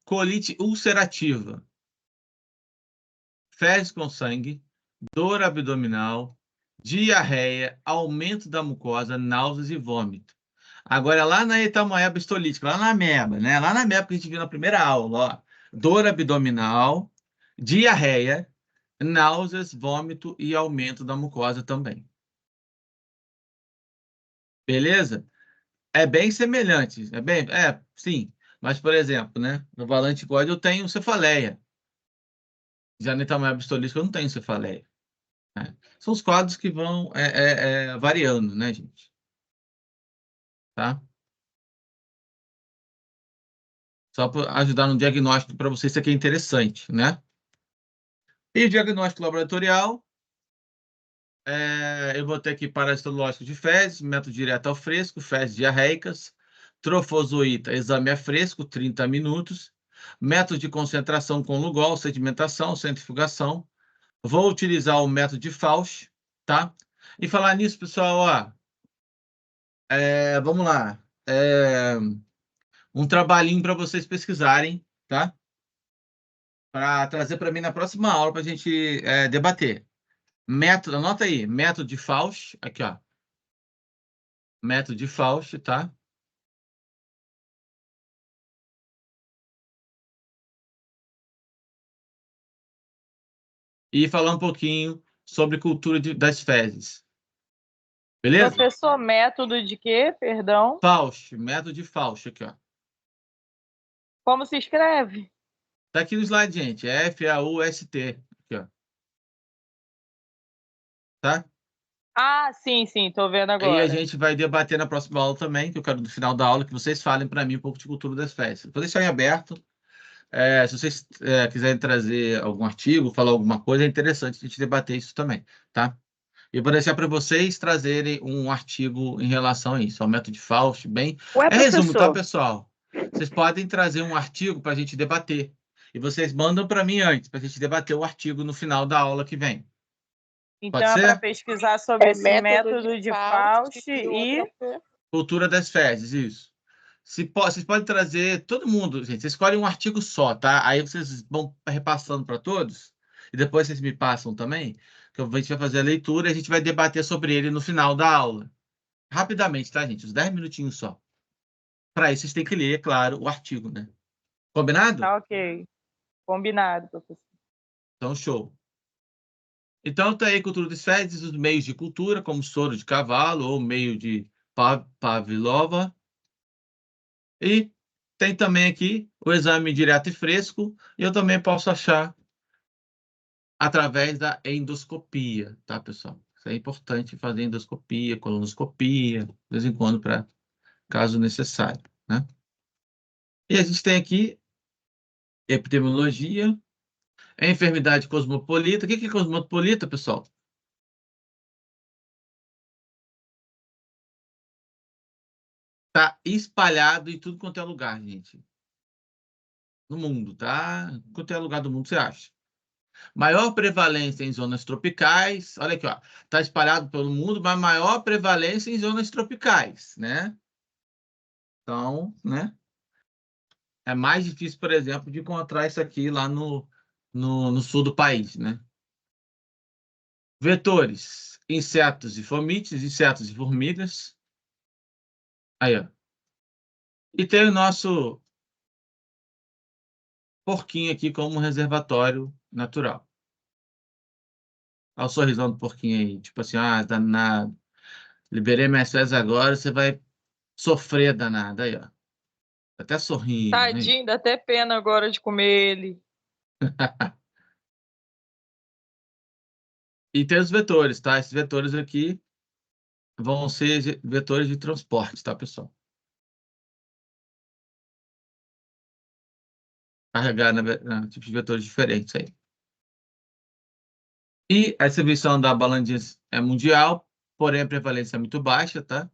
Colite ulcerativa, fezes com sangue, dor abdominal, diarreia, aumento da mucosa, náuseas e vômito. Agora, lá na etamoeba histolítica, lá na ameba, né? Lá na ameba que a gente viu na primeira aula, ó. Dor abdominal, diarreia, náuseas, vômito e aumento da mucosa também. Beleza? É bem semelhante. Sim. Mas, por exemplo, né? No valante cóide eu tenho cefaleia. Já na etamoeba histolítica eu não tenho cefaleia. Né? São os quadros que vão variando, né, gente? Tá? Só para ajudar no diagnóstico para vocês, isso aqui é interessante, né? E o diagnóstico laboratorial, eu vou ter aqui parasitológico de fezes, método direto ao fresco, fezes diarreicas, trofozoíta, exame a fresco, 30 minutos, método de concentração com Lugol, sedimentação, centrifugação. Vou utilizar o método de Fauch, tá? E falar nisso, pessoal, ó, vamos lá. Um trabalhinho para vocês pesquisarem, tá? Para trazer para mim na próxima aula para a gente debater. Método, anota aí, método de Fauch, aqui, ó. Método de Fauch, tá? E falar um pouquinho sobre cultura das fezes. Beleza? Professor, método de quê? Perdão. Fauch, método de Fauch, aqui, ó. Como se escreve? Tá aqui no slide, gente. F-A-U-S-T. Aqui, ó. Tá? Ah, sim, estou vendo E agora. a gente vai debater na próxima aula também, que eu quero no final da aula que vocês falem para mim um pouco de cultura das fezes. Vou deixar em aberto. Se vocês quiserem trazer algum artigo, falar alguma coisa, é interessante a gente debater isso também, tá? E vou deixar para vocês trazerem um artigo em relação a isso, ao método de Fauch, bem... Ué, resumo, tá, professor? pessoal? Vocês podem trazer um artigo para a gente debater. E vocês mandam para mim antes, para a gente debater o artigo no final da aula que vem. Então, Pode é para ser? pesquisar sobre esse método método de de Fauch Fauch e... Cultura das fezes, isso. Vocês podem trazer todo mundo, gente. Vocês escolhem um artigo só, tá? Aí vocês vão repassando para todos. E depois vocês me passam também. Que a gente vai fazer a leitura e a gente vai debater sobre ele no final da aula. Rapidamente, tá, gente? Uns 10 minutinhos só. Para isso, vocês têm que ler, é claro, o artigo, né? Combinado? Tá, ok. Combinado, professor. Então, show. Então, tá aí cultura das fezes, os meios de cultura, como soro de cavalo ou meio de Pavlova. E tem também aqui o exame direto e fresco, e eu também posso achar através da endoscopia, tá, pessoal? Isso é importante fazer endoscopia, colonoscopia, de vez em quando, para caso necessário, né? E a gente tem aqui epidemiologia, enfermidade cosmopolita. O que é cosmopolita, pessoal? Tá espalhado em tudo quanto é lugar, gente. No mundo, tá? Quanto é lugar do mundo você acha? Maior prevalência em zonas tropicais. Olha aqui, ó. Tá espalhado pelo mundo, mas maior prevalência em zonas tropicais, né? Então, né? É mais difícil, por exemplo, de encontrar isso aqui lá no sul do país, né? Vetores, insetos e fomites, insetos e formigas. Aí, ó. E tem o nosso porquinho aqui como reservatório natural. Olha o sorrisão do porquinho aí. Tipo assim, danado. Liberei minhas fezes agora, você vai sofrer danado. Aí, ó. Até sorrindo. Aí. Tadinho, dá até pena agora de comer ele. E tem os vetores, tá? Esses vetores aqui vão ser vetores de transporte, tá, pessoal? Carregar tipos de vetores diferentes aí. E a distribuição da balandinha é mundial, porém a prevalência é muito baixa, tá?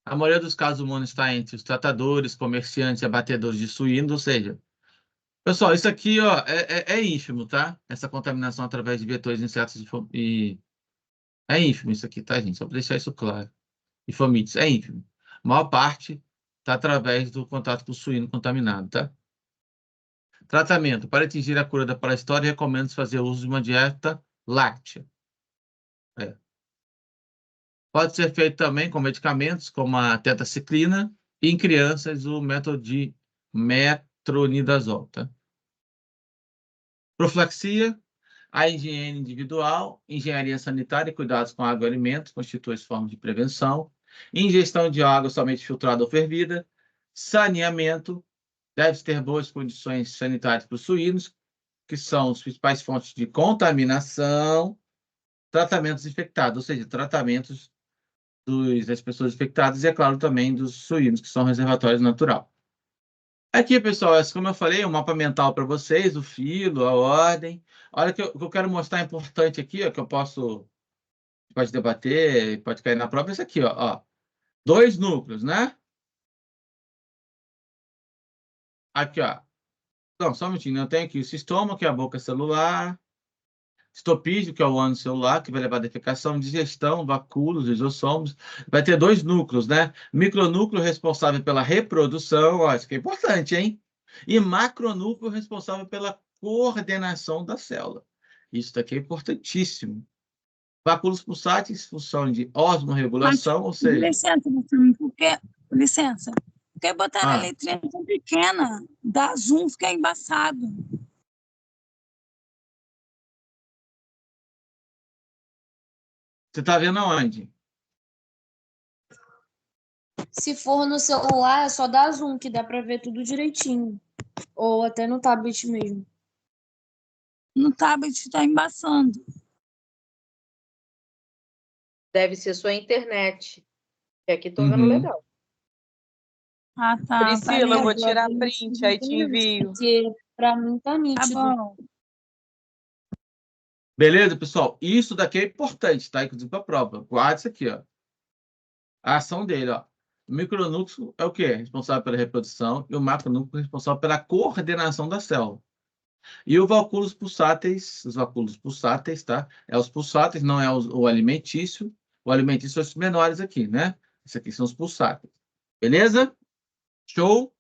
A maioria dos casos humanos está entre os tratadores, comerciantes e abatedores de suínos, ou seja, pessoal, isso aqui ó, é ínfimo, tá? Essa contaminação através de vetores, insetos e... É ínfimo isso aqui, tá, gente? Só para deixar isso claro. E fomites, é ínfimo. A maior parte está através do contato com o suíno contaminado, tá? Tratamento. Para atingir a cura da parasitose, recomendo fazer uso de uma dieta láctea. Pode ser feito também com medicamentos, como a tetraciclina, e em crianças o método de metronidazol. Tá? Profilaxia, a higiene individual, engenharia sanitária e cuidados com água e alimentos constituem as formas de prevenção. Ingestão de água somente filtrada ou fervida. Saneamento, deve ter boas condições sanitárias para os suínos, que são as principais fontes de contaminação. Tratamentos infectados, ou seja, tratamentos das pessoas infectadas e, é claro, também dos suínos, que são reservatórios natural. Aqui, pessoal, como eu falei, um mapa mental para vocês, o filo, a ordem. Olha, o que eu quero mostrar importante aqui, ó, que eu pode debater, pode cair na prova, isso aqui, ó. 2 núcleos, né? Aqui, ó. Não, só um minutinho, eu tenho aqui o cistoma, que é a boca celular, estopígio, que é o ânus celular, que vai levar a defecação, digestão, vacúolos, lisossomos. Vai ter 2 núcleos, né? Micronúcleo responsável pela reprodução, ó, isso aqui é importante, hein? E macronúcleo responsável pela coordenação da célula. Isso daqui é importantíssimo. Vacúolos pulsáteis, função de osmorregulação, ou seja... Licença, porque botar a letrinha tão pequena, dá zoom, fica embaçado. Você está vendo aonde? Se for no celular, é só dar zoom, que dá para ver tudo direitinho. Ou até no tablet mesmo. No tablet está embaçando. Deve ser sua internet. Que aqui tô vendo legal. Ah, tá. Priscila, eu vou Agora tirar eu print, aí te envio. Porque para mim tá Tá nítido. bom. Beleza, pessoal? Isso daqui é importante, tá? Inclusive para a prova. Guarda isso aqui, ó. A ação dele, ó. O micronúcleo é o quê? Responsável pela reprodução e o macronúcleo responsável pela coordenação da célula. E os vacúolos pulsáteis, tá? É os pulsáteis, não é o alimentício. O alimentício são os menores aqui, né? Esses aqui são os pulsáteis. Beleza? Show?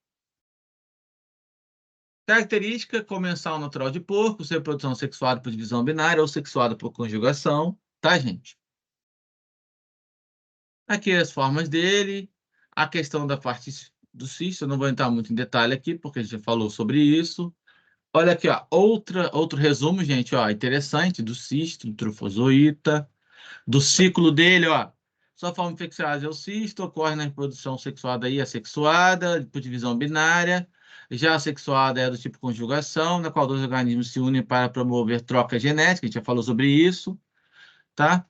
Característica comensal natural de porco, reprodução sexuada por divisão binária ou sexuada por conjugação, tá, gente? Aqui as formas dele, a questão da parte do cisto, eu não vou entrar muito em detalhe aqui, porque a gente já falou sobre isso. Olha aqui, ó, outro resumo, gente, ó, interessante, do cisto, do trufozoíta, do ciclo dele, ó. Sua forma infecciosa é o cisto, ocorre na reprodução sexuada e assexuada, por divisão binária. Já a sexuada é do tipo conjugação, na qual 2 organismos se unem para promover troca genética, a gente já falou sobre isso, tá?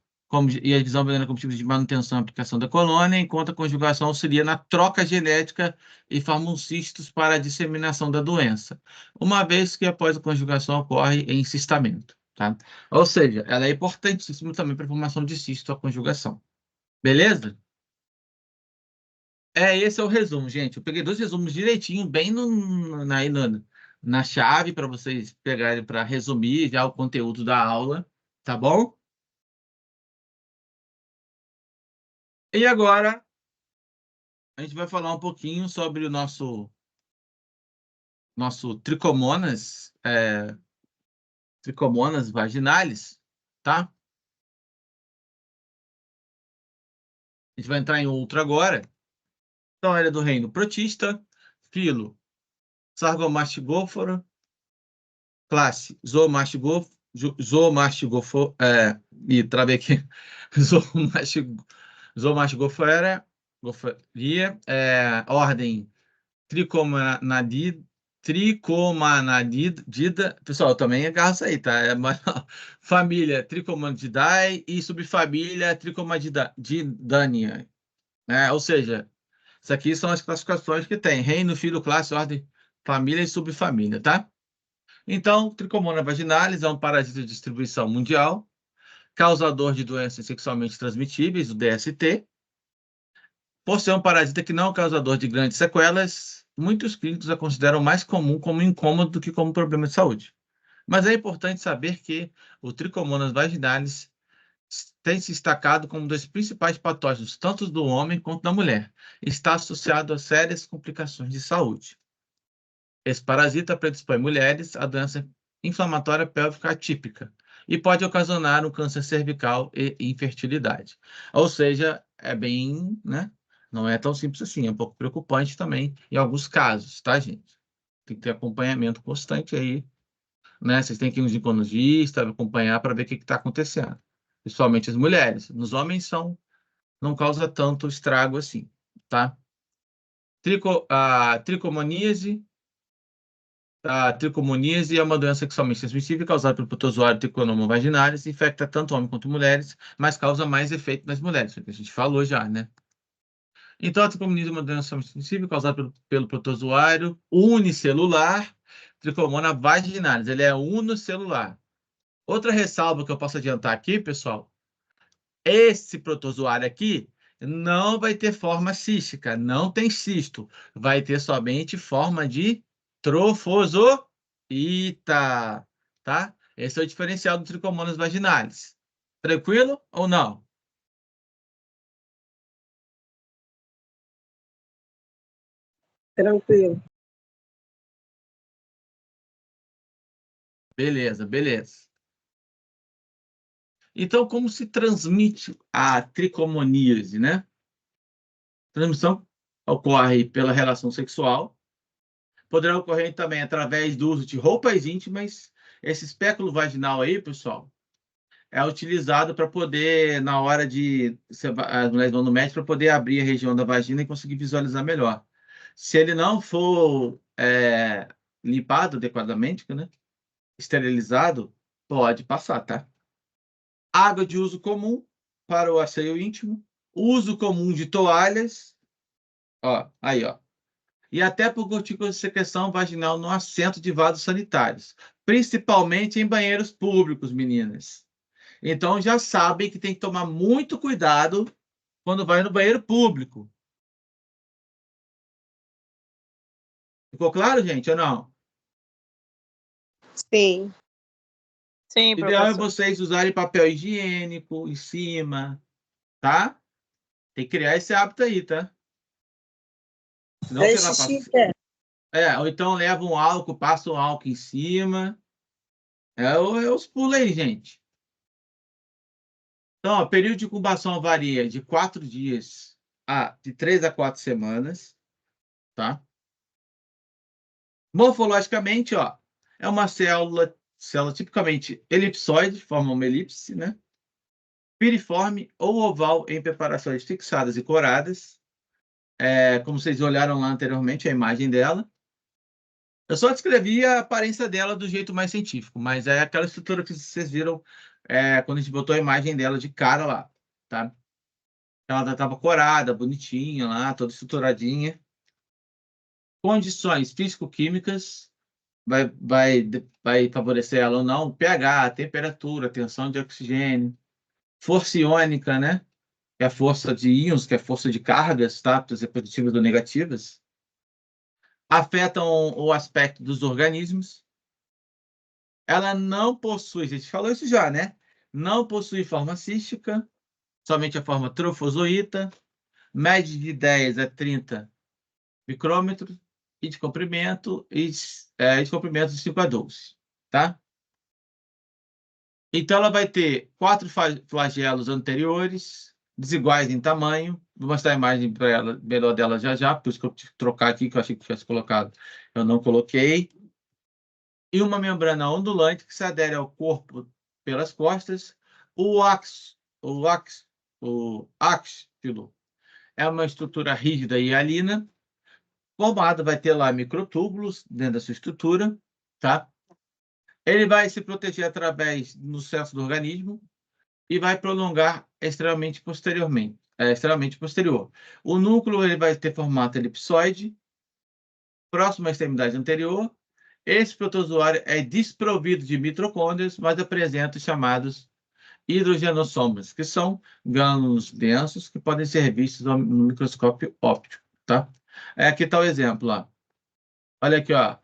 E a divisão binária como tipo de manutenção e aplicação da colônia, enquanto a conjugação auxilia na troca genética e formam cistos para a disseminação da doença, uma vez que após a conjugação ocorre encistamento, tá? Ou seja, ela é importantíssima também para a formação de cisto, a conjugação. Beleza? Esse é o resumo, gente. Eu peguei 2 resumos direitinho, bem na chave, para vocês pegarem para resumir já o conteúdo da aula, tá bom? E agora, a gente vai falar um pouquinho sobre o nosso tricomonas, tricomonas vaginalis, tá? A gente vai entrar em outro agora. Então, ele é do reino protista, filo, Sargomastigófora, classe, Zoomastigófora, travei aqui, Zoomastigófora, ordem Tricomonadidae, Tricomanadida. Pessoal, eu também agarro isso aí, tá? É uma família Tricomanidae e subfamília Tricomadidania, né? Ou seja, isso aqui são as classificações que tem: reino, filo, classe, ordem, família e subfamília, tá? Então, Trichomonas vaginalis é um parasita de distribuição mundial, causador de doenças sexualmente transmitíveis, o DST. Por ser um parasita que não é causador de grandes sequelas, muitos clínicos a consideram mais comum como incômodo do que como problema de saúde. Mas é importante saber que o Trichomonas vaginalis tem se destacado como um dos principais patógenos, tanto do homem quanto da mulher. Está associado a sérias complicações de saúde. Esse parasita predispõe mulheres à doença inflamatória pélvica atípica e pode ocasionar um câncer cervical e infertilidade. Ou seja, é bem, né? Não é tão simples assim, é um pouco preocupante também em alguns casos, tá, gente? Tem que ter acompanhamento constante aí, né? Vocês têm que ir no ginecologista, acompanhar para ver o que está acontecendo. Principalmente as mulheres. Nos homens não causa tanto estrago assim, tá? Tricomoníase. A tricomoníase é uma doença sexualmente transmissível causada pelo protozoário Trichomonas vaginalis, infecta tanto homens quanto mulheres, mas causa mais efeito nas mulheres, que a gente falou já, né? Então, a tricomoníase é uma doença transmissível causada pelo protozoário unicelular Trichomonas vaginalis. Ele é unicelular. Outra ressalva que eu posso adiantar aqui, pessoal, esse protozoário aqui não vai ter forma cística, não tem cisto, vai ter somente forma de trofozoita, tá? Esse é o diferencial do Trichomonas vaginalis. Tranquilo ou não? Tranquilo. Beleza, beleza. Então, como se transmite a tricomoníase, né? A transmissão ocorre pela relação sexual, poderá ocorrer também através do uso de roupas íntimas. Esse espéculo vaginal aí, pessoal, é utilizado para poder, na hora de... As mulheres vão no médico para poder abrir a região da vagina e conseguir visualizar melhor. Se ele não for limpado adequadamente, né? Esterilizado, pode passar, tá? Água de uso comum para o asseio íntimo. Uso comum de toalhas. Ó, aí, ó. E até por gotículas de secreção vaginal no assento de vasos sanitários, principalmente em banheiros públicos, meninas. Então, já sabem que tem que tomar muito cuidado quando vai no banheiro público. Ficou claro, gente, ou não? Sim. Sim, O ideal é professor. vocês usarem papel higiênico em cima, tá? Tem que criar esse hábito aí, tá? Senão É você vai xixi, passar... ou então leva um álcool, passa um álcool em cima. É os pulos aí, gente. Então, o período de incubação varia de 4 dias de 3 a 4 semanas, tá? Morfologicamente, ó, é uma célula tipicamente elipsoide, forma uma elipse, né? Piriforme ou oval em preparações fixadas e coradas. Como vocês olharam lá anteriormente, a imagem dela. Eu só descrevi a aparência dela do jeito mais científico, mas é aquela estrutura que vocês viram quando a gente botou a imagem dela de cara lá, tá? Ela estava corada, bonitinha lá, toda estruturadinha. Condições físico-químicas vai favorecer ela ou não. pH, temperatura, tensão de oxigênio. Força iônica, né? Que é a força de íons, que é a força de cargas, tá? Pode ser positivas ou negativas. Afetam o aspecto dos organismos. Ela não possui, a gente falou isso já, né? Não possui forma cística, somente a forma trofozoíta. Média de 10 a 30 micrômetros e de comprimento de comprimento de 5 a 12, tá? Então, ela vai ter 4 flagelos anteriores, desiguais em tamanho. Vou mostrar a imagem para ela, melhor dela já, por isso que eu tive que trocar aqui, que eu achei que tivesse colocado. Eu não coloquei. E uma membrana ondulante que se adere ao corpo pelas costas. O áxilo é uma estrutura rígida e hialina. formado, vai ter lá microtúbulos dentro da sua estrutura, tá? Ele vai se proteger através do sucesso do organismo e vai prolongar extremamente posterior. O núcleo ele vai ter formato elipsoide, próximo à extremidade anterior. Esse protozoário é desprovido de mitocôndrias, mas apresenta os chamados hidrogenossomos, que são grânulos densos que podem ser vistos no microscópio óptico, tá? Aqui está o exemplo, ó. Olha aqui, ó.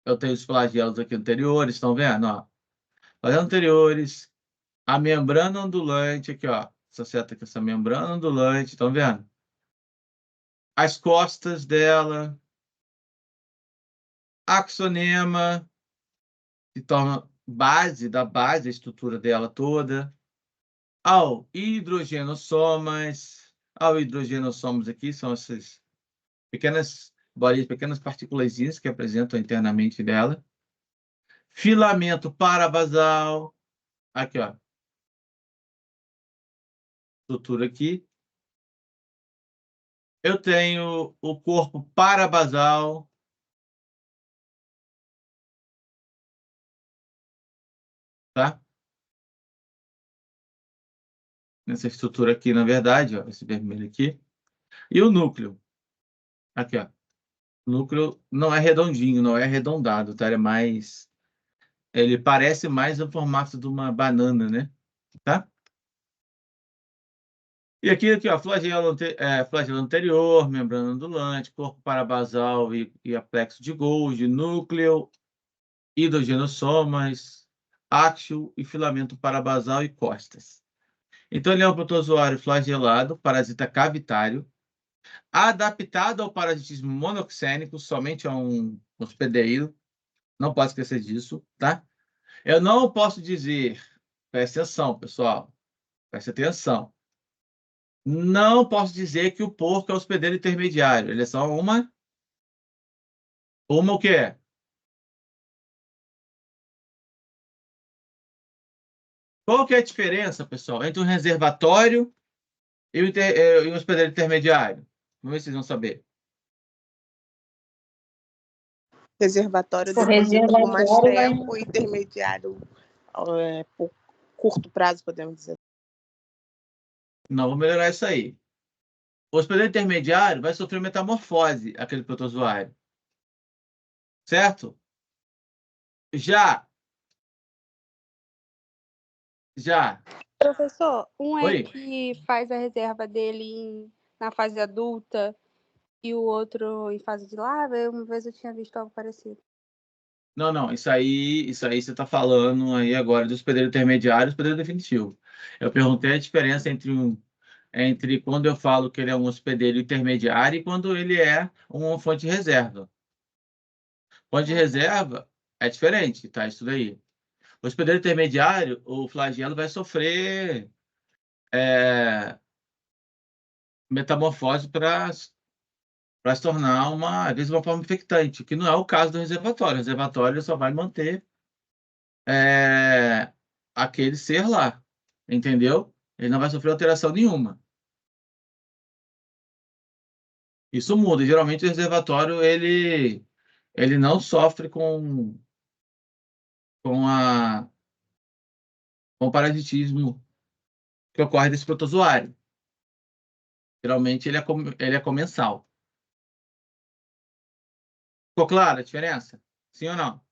Eu tenho os flagelos aqui anteriores, estão vendo, ó? Flagelos anteriores, a membrana ondulante aqui, ó. Essa seta aqui, essa membrana ondulante, estão vendo? As costas dela, axonema, que torna base da estrutura dela toda, ao hidrogenossomas aqui, são essas pequenas bolinhas, pequenas partículas que apresentam internamente dela. Filamento parabasal, aqui, ó. Estrutura aqui. Eu tenho o corpo parabasal. Tá? Nessa estrutura aqui, na verdade, ó, esse vermelho aqui. E o núcleo. Aqui, ó. O núcleo não é redondinho, não é arredondado, tá? Ele parece mais o formato de uma banana, né? Tá? E aqui, ó, flagelo anterior, membrana ondulante, corpo parabasal e aplexo de Golgi, núcleo, hidrogenossomas, áxio e filamento parabasal e costas. Então, ele é um protozoário flagelado, parasita cavitário, adaptado ao parasitismo monoxênico, somente a um hospedeiro. Não pode esquecer disso, tá? Eu não posso dizer, presta atenção, pessoal, presta atenção. Não posso dizer que o porco é hospedeiro intermediário. Ele é só uma o quê? Qual que é a diferença, pessoal, entre um reservatório e um hospedeiro intermediário? Vamos ver se vocês vão saber. Reservatório O deposita por mais reservatório tempo, intermediário por curto prazo, podemos dizer. Não, vou melhorar isso aí. O hospedeiro intermediário vai sofrer metamorfose, aquele protozoário. Certo? Já. Professor, um é Oi? que faz a reserva dele na fase adulta e o outro em fase de larva. Uma vez eu tinha visto algo parecido. Não, isso aí você está falando aí agora do hospedeiro intermediário e hospedeiro definitivo. Eu perguntei a diferença entre quando eu falo que ele é um hospedeiro intermediário e quando ele é uma fonte de reserva. Fonte de reserva é diferente, tá? Isso daí. O hospedeiro intermediário, o flagelo vai sofrer metamorfose para se tornar às vezes, uma forma infectante, que não é o caso do reservatório. O reservatório só vai manter aquele ser lá, entendeu? Ele não vai sofrer alteração nenhuma. Isso muda. Geralmente, o reservatório ele não sofre com o parasitismo que ocorre desse protozoário. Geralmente, ele é comensal. Ficou clara a diferença? Sim ou não?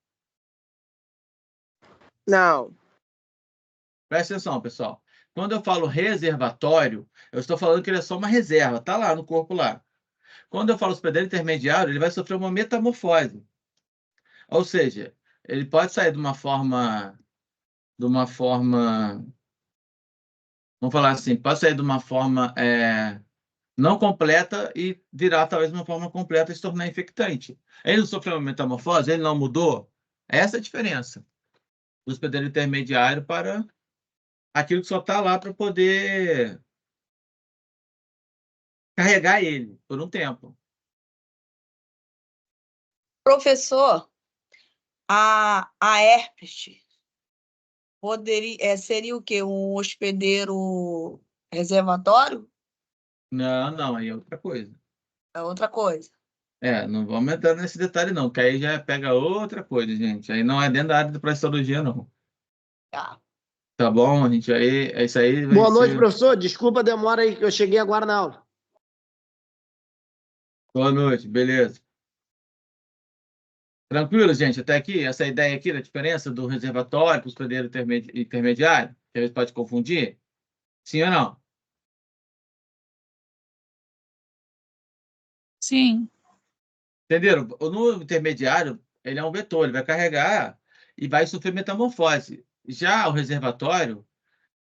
Não. Presta atenção, pessoal. Quando eu falo reservatório, eu estou falando que ele é só uma reserva, tá lá no corpo lá. Quando eu falo hospedeiro intermediário, ele vai sofrer uma metamorfose. Ou seja, ele pode sair de uma forma, vamos falar assim, pode sair de uma forma não completa e virar talvez uma forma completa e se tornar infectante. Ele não sofreu uma metamorfose, ele não mudou. Essa é a diferença do hospedeiro intermediário para aquilo que só está lá para poder carregar ele por um tempo. Professor, a herpes seria o quê? Um hospedeiro reservatório? Não, aí é outra coisa. É outra coisa. Não vamos entrar nesse detalhe, não, que aí já pega outra coisa, gente. Aí não é dentro da área da pré-histologia, não. Tá. Tá bom, gente? Aí, isso aí vai Boa noite, ser... professor. Desculpa a demora aí, que eu cheguei agora na aula. Boa noite, beleza. Tranquilo, gente? Até aqui, essa ideia aqui da diferença do reservatório para o hospedeiro intermediário, que às vezes pode confundir? Sim ou não? Sim. Entenderam? No intermediário, ele é um vetor, ele vai carregar e vai sofrer metamorfose. Já o reservatório,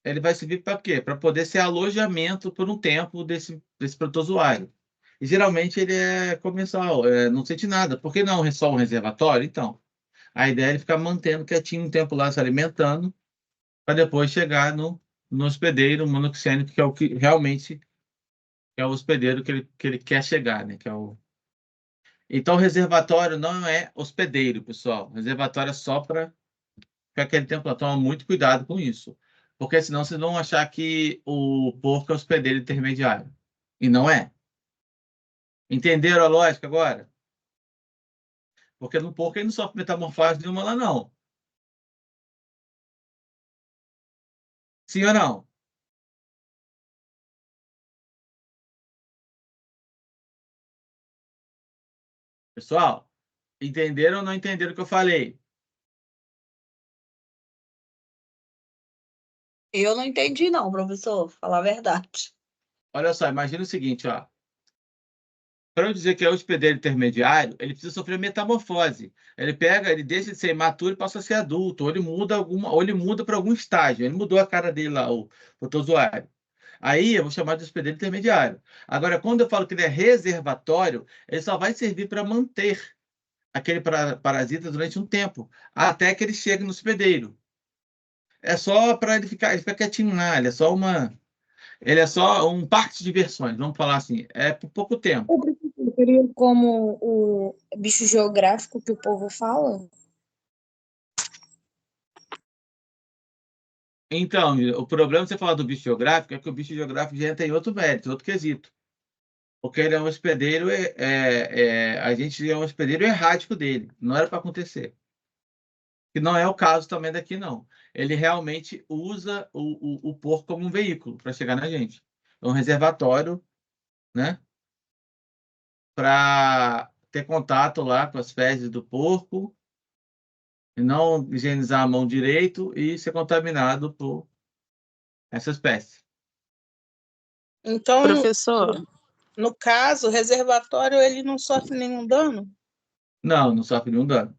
ele vai servir para quê? Para poder ser alojamento por um tempo desse protozoário. E geralmente ele é comensal, não sente nada. Por que não só um reservatório? Então, a ideia é ele ficar mantendo quietinho um tempo lá, se alimentando, para depois chegar no hospedeiro monoxênico, que é o que realmente é o hospedeiro que ele quer chegar, né? Então, reservatório não é hospedeiro, pessoal. Reservatório é só para ficar aquele tempo lá. Toma muito cuidado com isso. Porque senão vocês vão achar que o porco é hospedeiro intermediário. E não é. Entenderam a lógica agora? Porque no porco ele não sofre metamorfose nenhuma lá, não. Sim ou não? Pessoal, entenderam ou não entenderam o que eu falei? Eu não entendi, não, professor, falar a verdade. Olha só, imagina o seguinte, ó. Para eu dizer que é hospedeiro intermediário, ele precisa sofrer metamorfose. Ele deixa de ser imaturo e passa a ser adulto, ou ele muda para algum estágio. Ele mudou a cara dele lá, o protozoário. Aí eu vou chamar de hospedeiro intermediário. Agora, quando eu falo que ele é reservatório, ele só vai servir para manter aquele parasita durante um tempo, até que ele chegue no hospedeiro. É só para ele ficar quietinho lá, ele é só um parque de diversões, vamos falar assim, é por pouco tempo. Seria como o bicho geográfico que o povo fala? Então, o problema de você falar do bicho geográfico é que o bicho geográfico já entra em outro mérito, outro quesito. Porque ele é um hospedeiro, a gente é um hospedeiro errático dele, não era para acontecer. Que não é o caso também daqui, não. Ele realmente usa o porco como um veículo para chegar na gente. É um reservatório, né? Para ter contato lá com as fezes do porco, e não higienizar a mão direito e ser contaminado por essa espécie. Então, Professor, no caso, o reservatório ele não sofre nenhum dano, Não sofre nenhum dano.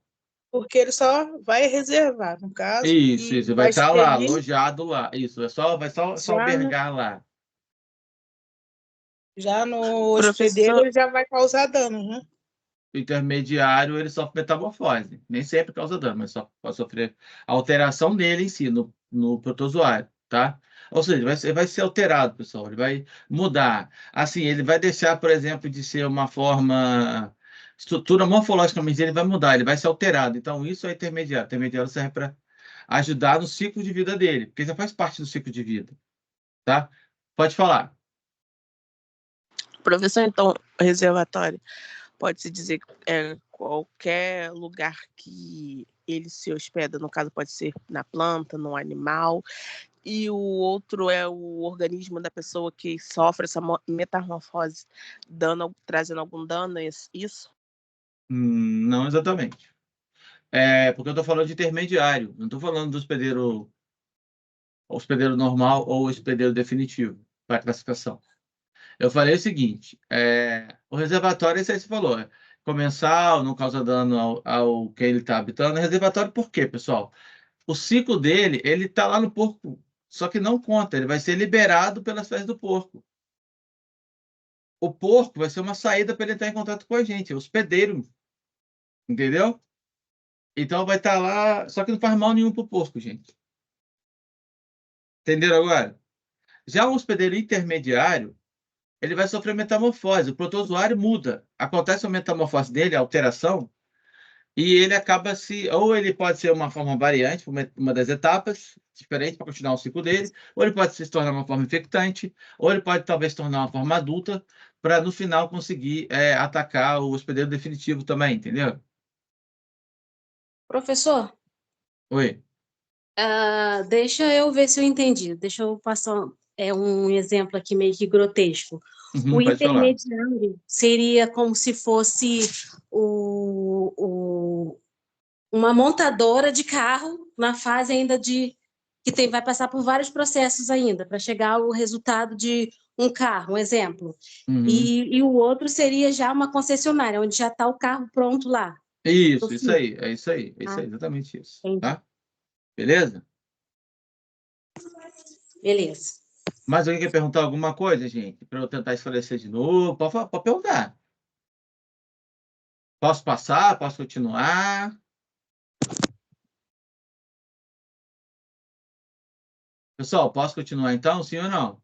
porque ele só vai reservar, no caso, Isso, e vai vai estar lá, expelir alojado lá. Isso, vai só já albergar lá. já no hospedeiro, professor, ele já vai causar dano, né? O intermediário, ele sofre metamorfose. Nem sempre causa dano, mas só pode sofrer alteração nele em si, no protozoário, tá? Ou seja, ele vai ser alterado, pessoal. Ele vai mudar. Assim, ele vai deixar, por exemplo, de ser uma forma... Estrutura morfologicamente, ele vai mudar, ele vai ser alterado. Então, isso é intermediário. Intermediário serve para ajudar no ciclo de vida dele, porque já faz parte do ciclo de vida, tá? Pode falar. Professor, então, reservatório, pode-se dizer que qualquer lugar que ele se hospeda, no caso pode ser na planta, no animal, e o outro é o organismo da pessoa que sofre essa metamorfose, trazendo algum dano, isso? Não exatamente. Porque eu estou falando de intermediário, não estou falando do hospedeiro normal ou hospedeiro definitivo para classificação. Eu falei o seguinte: o reservatório, isso aí você falou, comensal, não causa dano ao que ele está habitando. Reservatório por quê, pessoal? O ciclo dele, ele está lá no porco, só que não conta, ele vai ser liberado pelas fezes do porco. O porco vai ser uma saída para ele entrar em contato com a gente, é o hospedeiro, entendeu? Então vai estar lá, só que não faz mal nenhum para o porco, gente. Entenderam agora? Já o hospedeiro intermediário, ele vai sofrer metamorfose, o protozoário muda. Acontece uma metamorfose dele, a alteração, e ele acaba ou ele pode ser uma forma variante, uma das etapas, diferente para continuar o ciclo dele, ou ele pode se tornar uma forma infectante, ou ele pode talvez se tornar uma forma adulta, para no final conseguir atacar o hospedeiro definitivo também, entendeu? Professor, Oi. deixa eu ver se eu entendi. Deixa eu passar um exemplo aqui meio que grotesco. O Pode falar. intermediário seria como se fosse uma montadora de carro na fase ainda vai passar por vários processos ainda para chegar ao resultado de um carro, um exemplo. E o outro seria já uma concessionária, onde já está o carro pronto lá. Isso aí, é isso aí, exatamente isso. Tá? Beleza? Beleza. Mais alguém quer perguntar alguma coisa, gente? Para eu tentar esclarecer de novo? Pode perguntar. Posso passar? Posso continuar? Pessoal, posso continuar então? Sim ou não?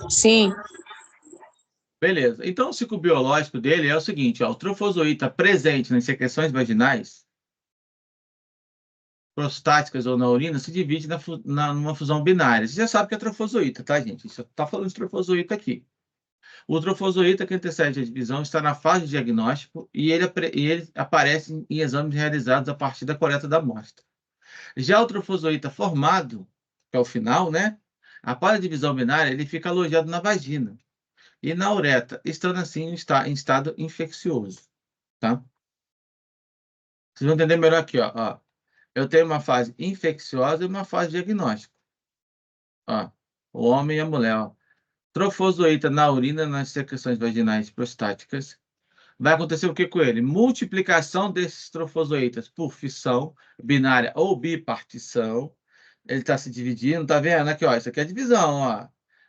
Sim. Beleza. Então, o ciclo biológico dele é o seguinte, ó, o trofozoíta presente nas secreções vaginais, prostáticas ou na urina, se divide numa fusão binária. Você já sabe que é trofozoíta, tá, gente? Você está falando de trofozoíta aqui. O trofozoíta que antecede a divisão está na fase de diagnóstico e ele aparece em exames realizados a partir da coleta da amostra. Já o trofozoíta formado, que é o final, né? Após a divisão binária, ele fica alojado na vagina e na uretra, estando assim em estado infeccioso, tá? Vocês vão entender melhor aqui, ó. Eu tenho uma fase infecciosa e uma fase diagnóstica. Ó, o homem e a mulher, ó. Trofozoíta na urina, nas secreções vaginais prostáticas. Vai acontecer o que com ele? Multiplicação desses trofozoítas por fissão binária ou bipartição. Ele está se dividindo, tá vendo? Aqui, ó, isso aqui é a divisão, ó.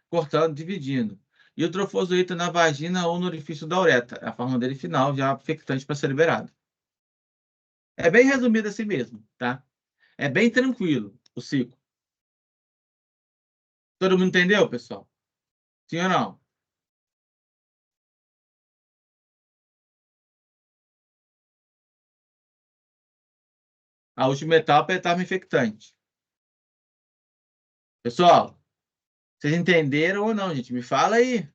Cortando, dividindo. E o trofozoíta na vagina ou no orifício da uretra. A forma dele final, já infectante para ser liberado. É bem resumido assim mesmo, tá? É bem tranquilo o ciclo. Todo mundo entendeu, pessoal? Sim ou não? A última etapa é a etapa infectante. Pessoal, vocês entenderam ou não, gente? Me fala aí.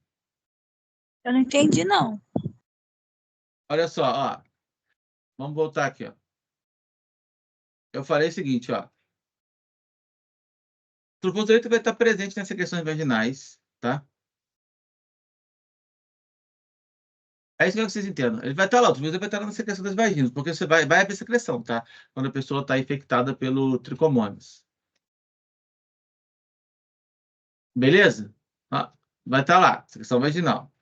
Eu não entendi, não. Olha só, ó. Vamos voltar aqui, ó. Eu falei o seguinte, ó. O trofozoíta vai estar presente nas secreções vaginais, tá? É isso que vocês entendam. Ele vai estar lá, o trofozoíta vai estar na secreção das vaginas, porque você vai haver secreção, tá? Quando a pessoa está infectada pelo tricomonas. Beleza? Ó, vai estar lá, secreção vaginal.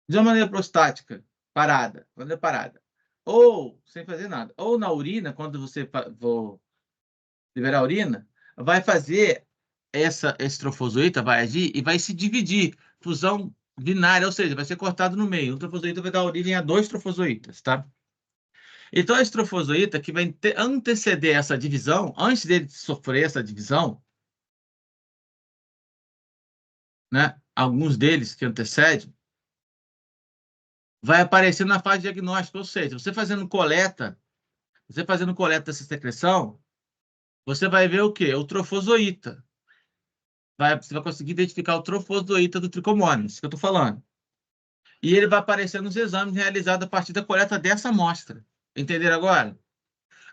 De uma maneira prostática, parada, quando é parada. Ou sem fazer nada. Ou na urina, quando você for liberar a urina, vai fazer esse trofozoíta, vai agir e vai se dividir. Fusão binária, ou seja, vai ser cortado no meio. O trofozoíta vai dar origem a 2 trofozoítas, tá? Então, esse trofozoíta que vai anteceder essa divisão, antes dele sofrer essa divisão, né? Alguns deles que antecedem, vai aparecer na fase diagnóstica, ou seja, você fazendo coleta dessa secreção, você vai ver o quê? O trofozoíta. Você vai conseguir identificar o trofozoíta do tricomonas, que eu estou falando. E ele vai aparecer nos exames realizados a partir da coleta dessa amostra. Entenderam agora?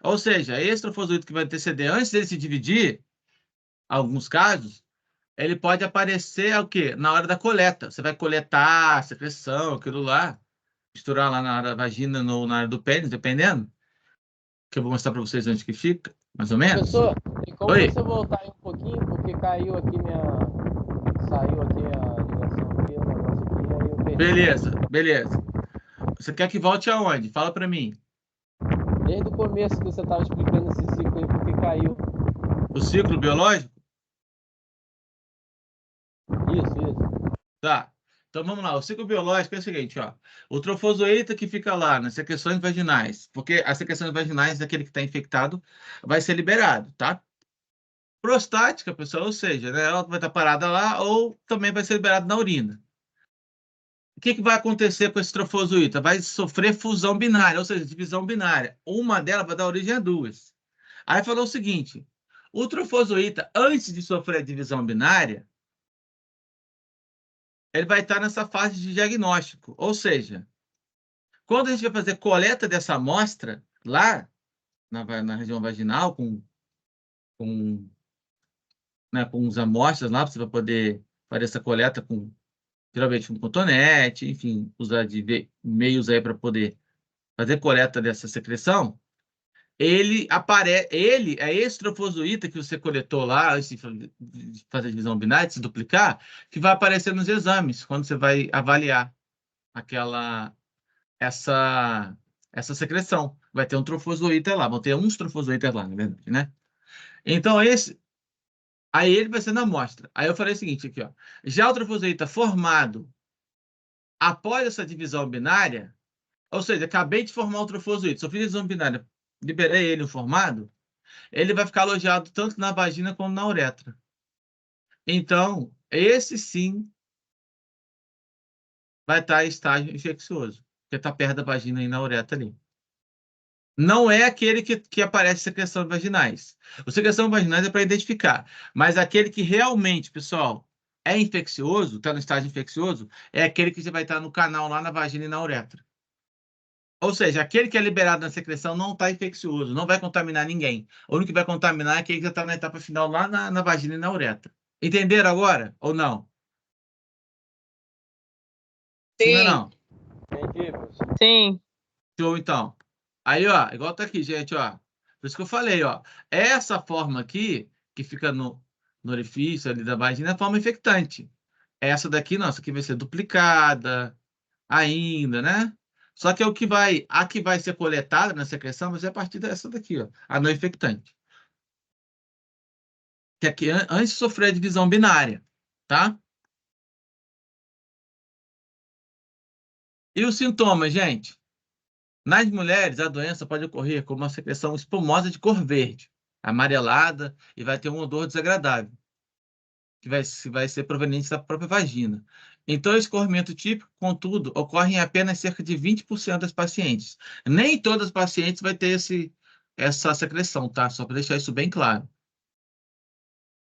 Ou seja, esse trofozoíta que vai anteceder, antes dele se dividir, alguns casos, ele pode aparecer o quê? Na hora da coleta. Você vai coletar a secreção, aquilo lá, misturar lá na área da vagina ou na área do pênis, dependendo. Que eu vou mostrar para vocês onde que fica, mais ou menos. Professor, e como Oi? você voltar aí um pouquinho, porque caiu aqui saiu aqui a ligação aqui, o negócio aqui, aí eu perdi. Beleza. Você quer que volte aonde? Fala para mim. Desde o começo que você estava explicando esse ciclo aí, porque caiu. O ciclo biológico? Isso. Tá. Então vamos lá. O ciclo biológico é o seguinte, ó. O trofozoíta que fica lá nas secreções vaginais, porque as secreções vaginais daquele que está infectado vai ser liberado, tá? Prostática, pessoal, ou seja, né, ela vai estar parada lá ou também vai ser liberado na urina. O que vai acontecer com esse trofozoíta? Vai sofrer fusão binária, ou seja, divisão binária. Uma delas vai dar origem a 2. Aí falou o seguinte, O trofozoíta, antes de sofrer a divisão binária, ele vai estar nessa fase de diagnóstico. Ou seja, quando a gente vai fazer coleta dessa amostra, lá na região vaginal, com uns amostras lá, você vai poder fazer essa coleta geralmente com cotonete, enfim, usar de meios aí para poder fazer coleta dessa secreção. Ele é esse trofozoíta que você coletou lá, antes de fazer a divisão binária, de se duplicar, que vai aparecer nos exames, quando você vai avaliar essa secreção. Vai ter um trofozoíta lá, vão ter uns trofozoítas lá, na verdade, né? Então, aí ele vai ser na amostra. Aí eu falei o seguinte aqui, ó. Já o trofozoíta formado após essa divisão binária, ou seja, acabei de formar o trofozoíta, sofri divisão binária, liberei ele formado, ele vai ficar alojado tanto na vagina como na uretra. Então, esse sim vai estar em estágio infeccioso, porque está perto da vagina e na uretra ali. Não é aquele que aparece secreção vaginais. O secreção vaginais é para identificar, mas aquele que realmente, pessoal, é infeccioso, está no estágio infeccioso, é aquele que vai estar no canal lá na vagina e na uretra. Ou seja, aquele que é liberado na secreção não está infeccioso, não vai contaminar ninguém. O único que vai contaminar é aquele que está na etapa final lá na vagina e na uretra. Entenderam agora ou não? Sim ou não? Entendi, professor. Sim. Show, então. Aí, ó, igual tá aqui, gente, ó. Por isso que eu falei, ó. Essa forma aqui, que fica no orifício ali da vagina, é a forma infectante. Essa daqui, não, essa aqui vai ser duplicada ainda, né? Só que a que vai ser coletada na secreção vai ser a partir dessa daqui, ó, a não infectante. Que aqui, antes de sofrer a divisão binária, tá? E os sintomas, gente? Nas mulheres, a doença pode ocorrer com uma secreção espumosa de cor verde, amarelada, e vai ter um odor desagradável, que vai ser proveniente da própria vagina. Então, esse escorrimento típico, contudo, ocorre em apenas cerca de 20% das pacientes. Nem todas as pacientes vai ter essa secreção, tá? Só para deixar isso bem claro.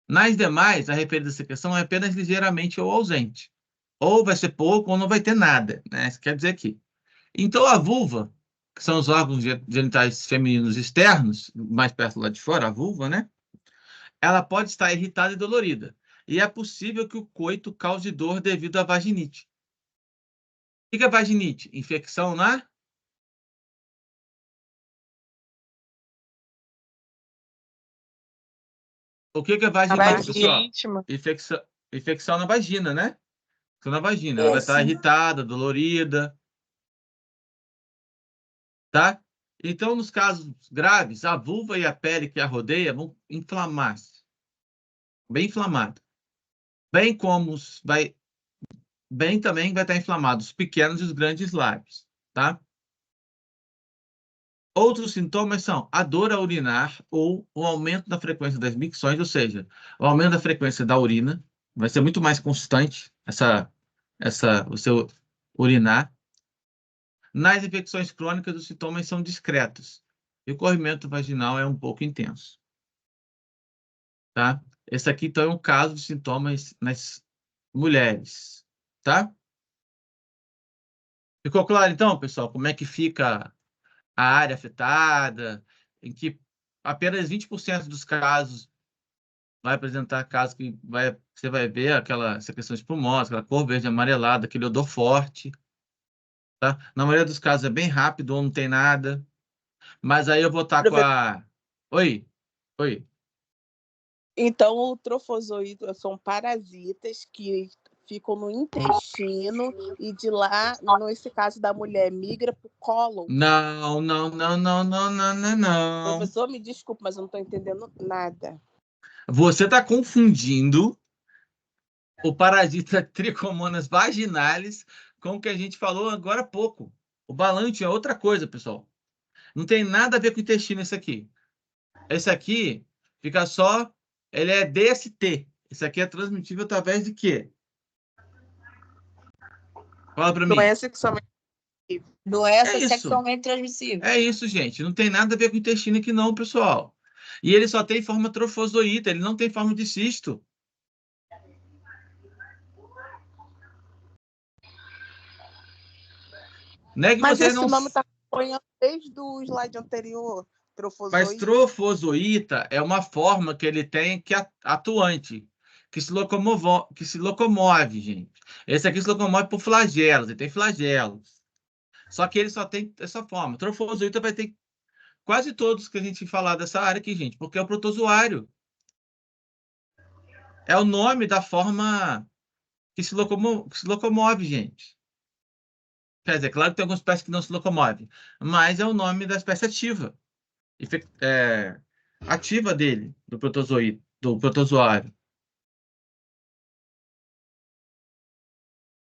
Nas demais, a referida secreção é apenas ligeiramente ou ausente. Ou vai ser pouco ou não vai ter nada, né? Isso quer dizer aqui. Então, a vulva, que são os órgãos genitais femininos externos, mais perto lá de fora, a vulva, né? Ela pode estar irritada e dolorida. E é possível que o coito cause dor devido à vaginite. O que é vaginite? Infecção na... O que é vaginite, pessoal? Infecção na vagina, né? Infecção na vagina. Ela vai estar irritada, dolorida. Tá? Então, nos casos graves, a vulva e a pele que a rodeia vão inflamar-se. Bem inflamado. Bem como também vai estar inflamado os pequenos e os grandes lábios, tá? Outros sintomas são a dor a urinar ou o aumento da frequência das micções, ou seja, o aumento da frequência da urina, vai ser muito mais constante o seu urinar. Nas infecções crônicas, os sintomas são discretos e o corrimento vaginal é um pouco intenso, tá? Esse aqui, então, é um caso de sintomas nas mulheres, tá? Ficou claro, então, pessoal, como é que fica a área afetada, em que apenas 20% dos casos vai apresentar casos que você vai ver aquela secreção espumosa, aquela cor verde amarelada, aquele odor forte, tá? Na maioria dos casos é bem rápido ou não tem nada, mas aí eu vou estar com a... Oi. Então, o trofozoíta são parasitas que ficam no intestino e de lá, nesse caso da mulher, migra para o cólon. Não. Professor, me desculpe, mas eu não estou entendendo nada. Você está confundindo o parasita Trichomonas vaginalis com o que a gente falou agora há pouco. O balante é outra coisa, pessoal. Não tem nada a ver com o intestino esse aqui. Esse aqui fica só... Ele é DST. Esse aqui é transmitível através de quê? Fala para mim. Doença sexualmente transmissível. É isso, gente. Não tem nada a ver com o intestino aqui não, pessoal. E ele só tem forma trofozoíta, ele não tem forma de cisto. Não é que Mas você esse não... nome está acompanhando desde o slide anterior, Mas trofozoíta. trofozoíta é uma forma que ele tem que é atuante, que se locomove, gente. Esse aqui se locomove por flagelos, ele tem flagelos. Só que ele só tem essa forma. Trofozoíta vai ter quase todos que a gente falar dessa área aqui, gente, porque é o protozoário. É o nome da forma que se locomove, gente. Quer dizer, claro que tem algumas espécies que não se locomovem, mas é o nome da espécie ativa. Ativa dele, do protozoário.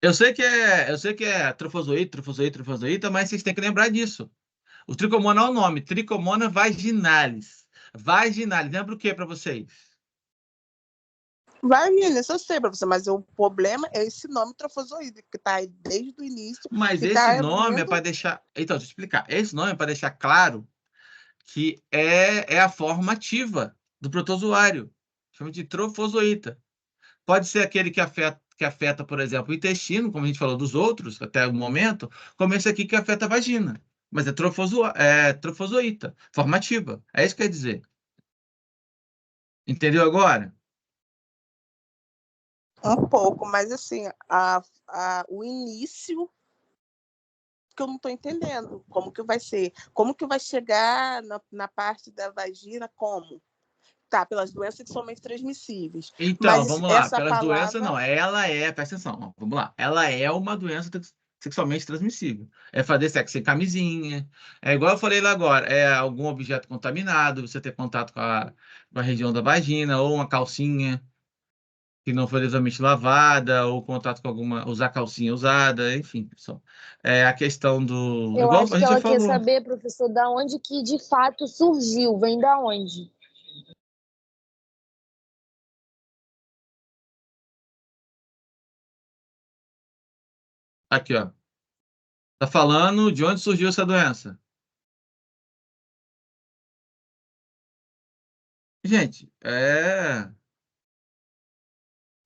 Eu sei que é trofozoíta, mas vocês têm que lembrar disso. O tricomona é o nome, Tricomona vaginalis. Vaginalis, lembra o que para vocês? Vai, menina, isso eu sei, professor, mas o problema é esse nome trofozoíta, que está aí desde o início. Mas que esse tá nome é para deixar... Então, deixa eu explicar. Esse nome é para deixar claro que é a forma ativa do protozoário. Chama de trofozoíta. Pode ser aquele que afeta, por exemplo, o intestino, como a gente falou dos outros até o momento, como esse aqui que afeta a vagina. Mas é trofozoíta, forma ativa. É isso que quer dizer. Entendeu agora? Um pouco, mas assim, o início que eu não estou entendendo. Como que vai ser? Como que vai chegar na parte da vagina? Como? Tá, pelas doenças sexualmente transmissíveis. Então, Mas vamos lá. essa Pelas doenças, palavra... não. Ela presta atenção, ó, vamos lá. Ela é uma doença sexualmente transmissível. É fazer sexo sem camisinha. É igual eu falei lá agora. É algum objeto contaminado, você ter contato com a região da vagina, ou uma calcinha que não foi devidamente lavada, ou contato com usar calcinha usada, enfim, pessoal. É a questão do... Eu Igual acho a que gente já ela quer falou. saber, professor, da onde que de fato surgiu, vem da onde? Aqui, ó. Tá falando de onde surgiu essa doença. Gente,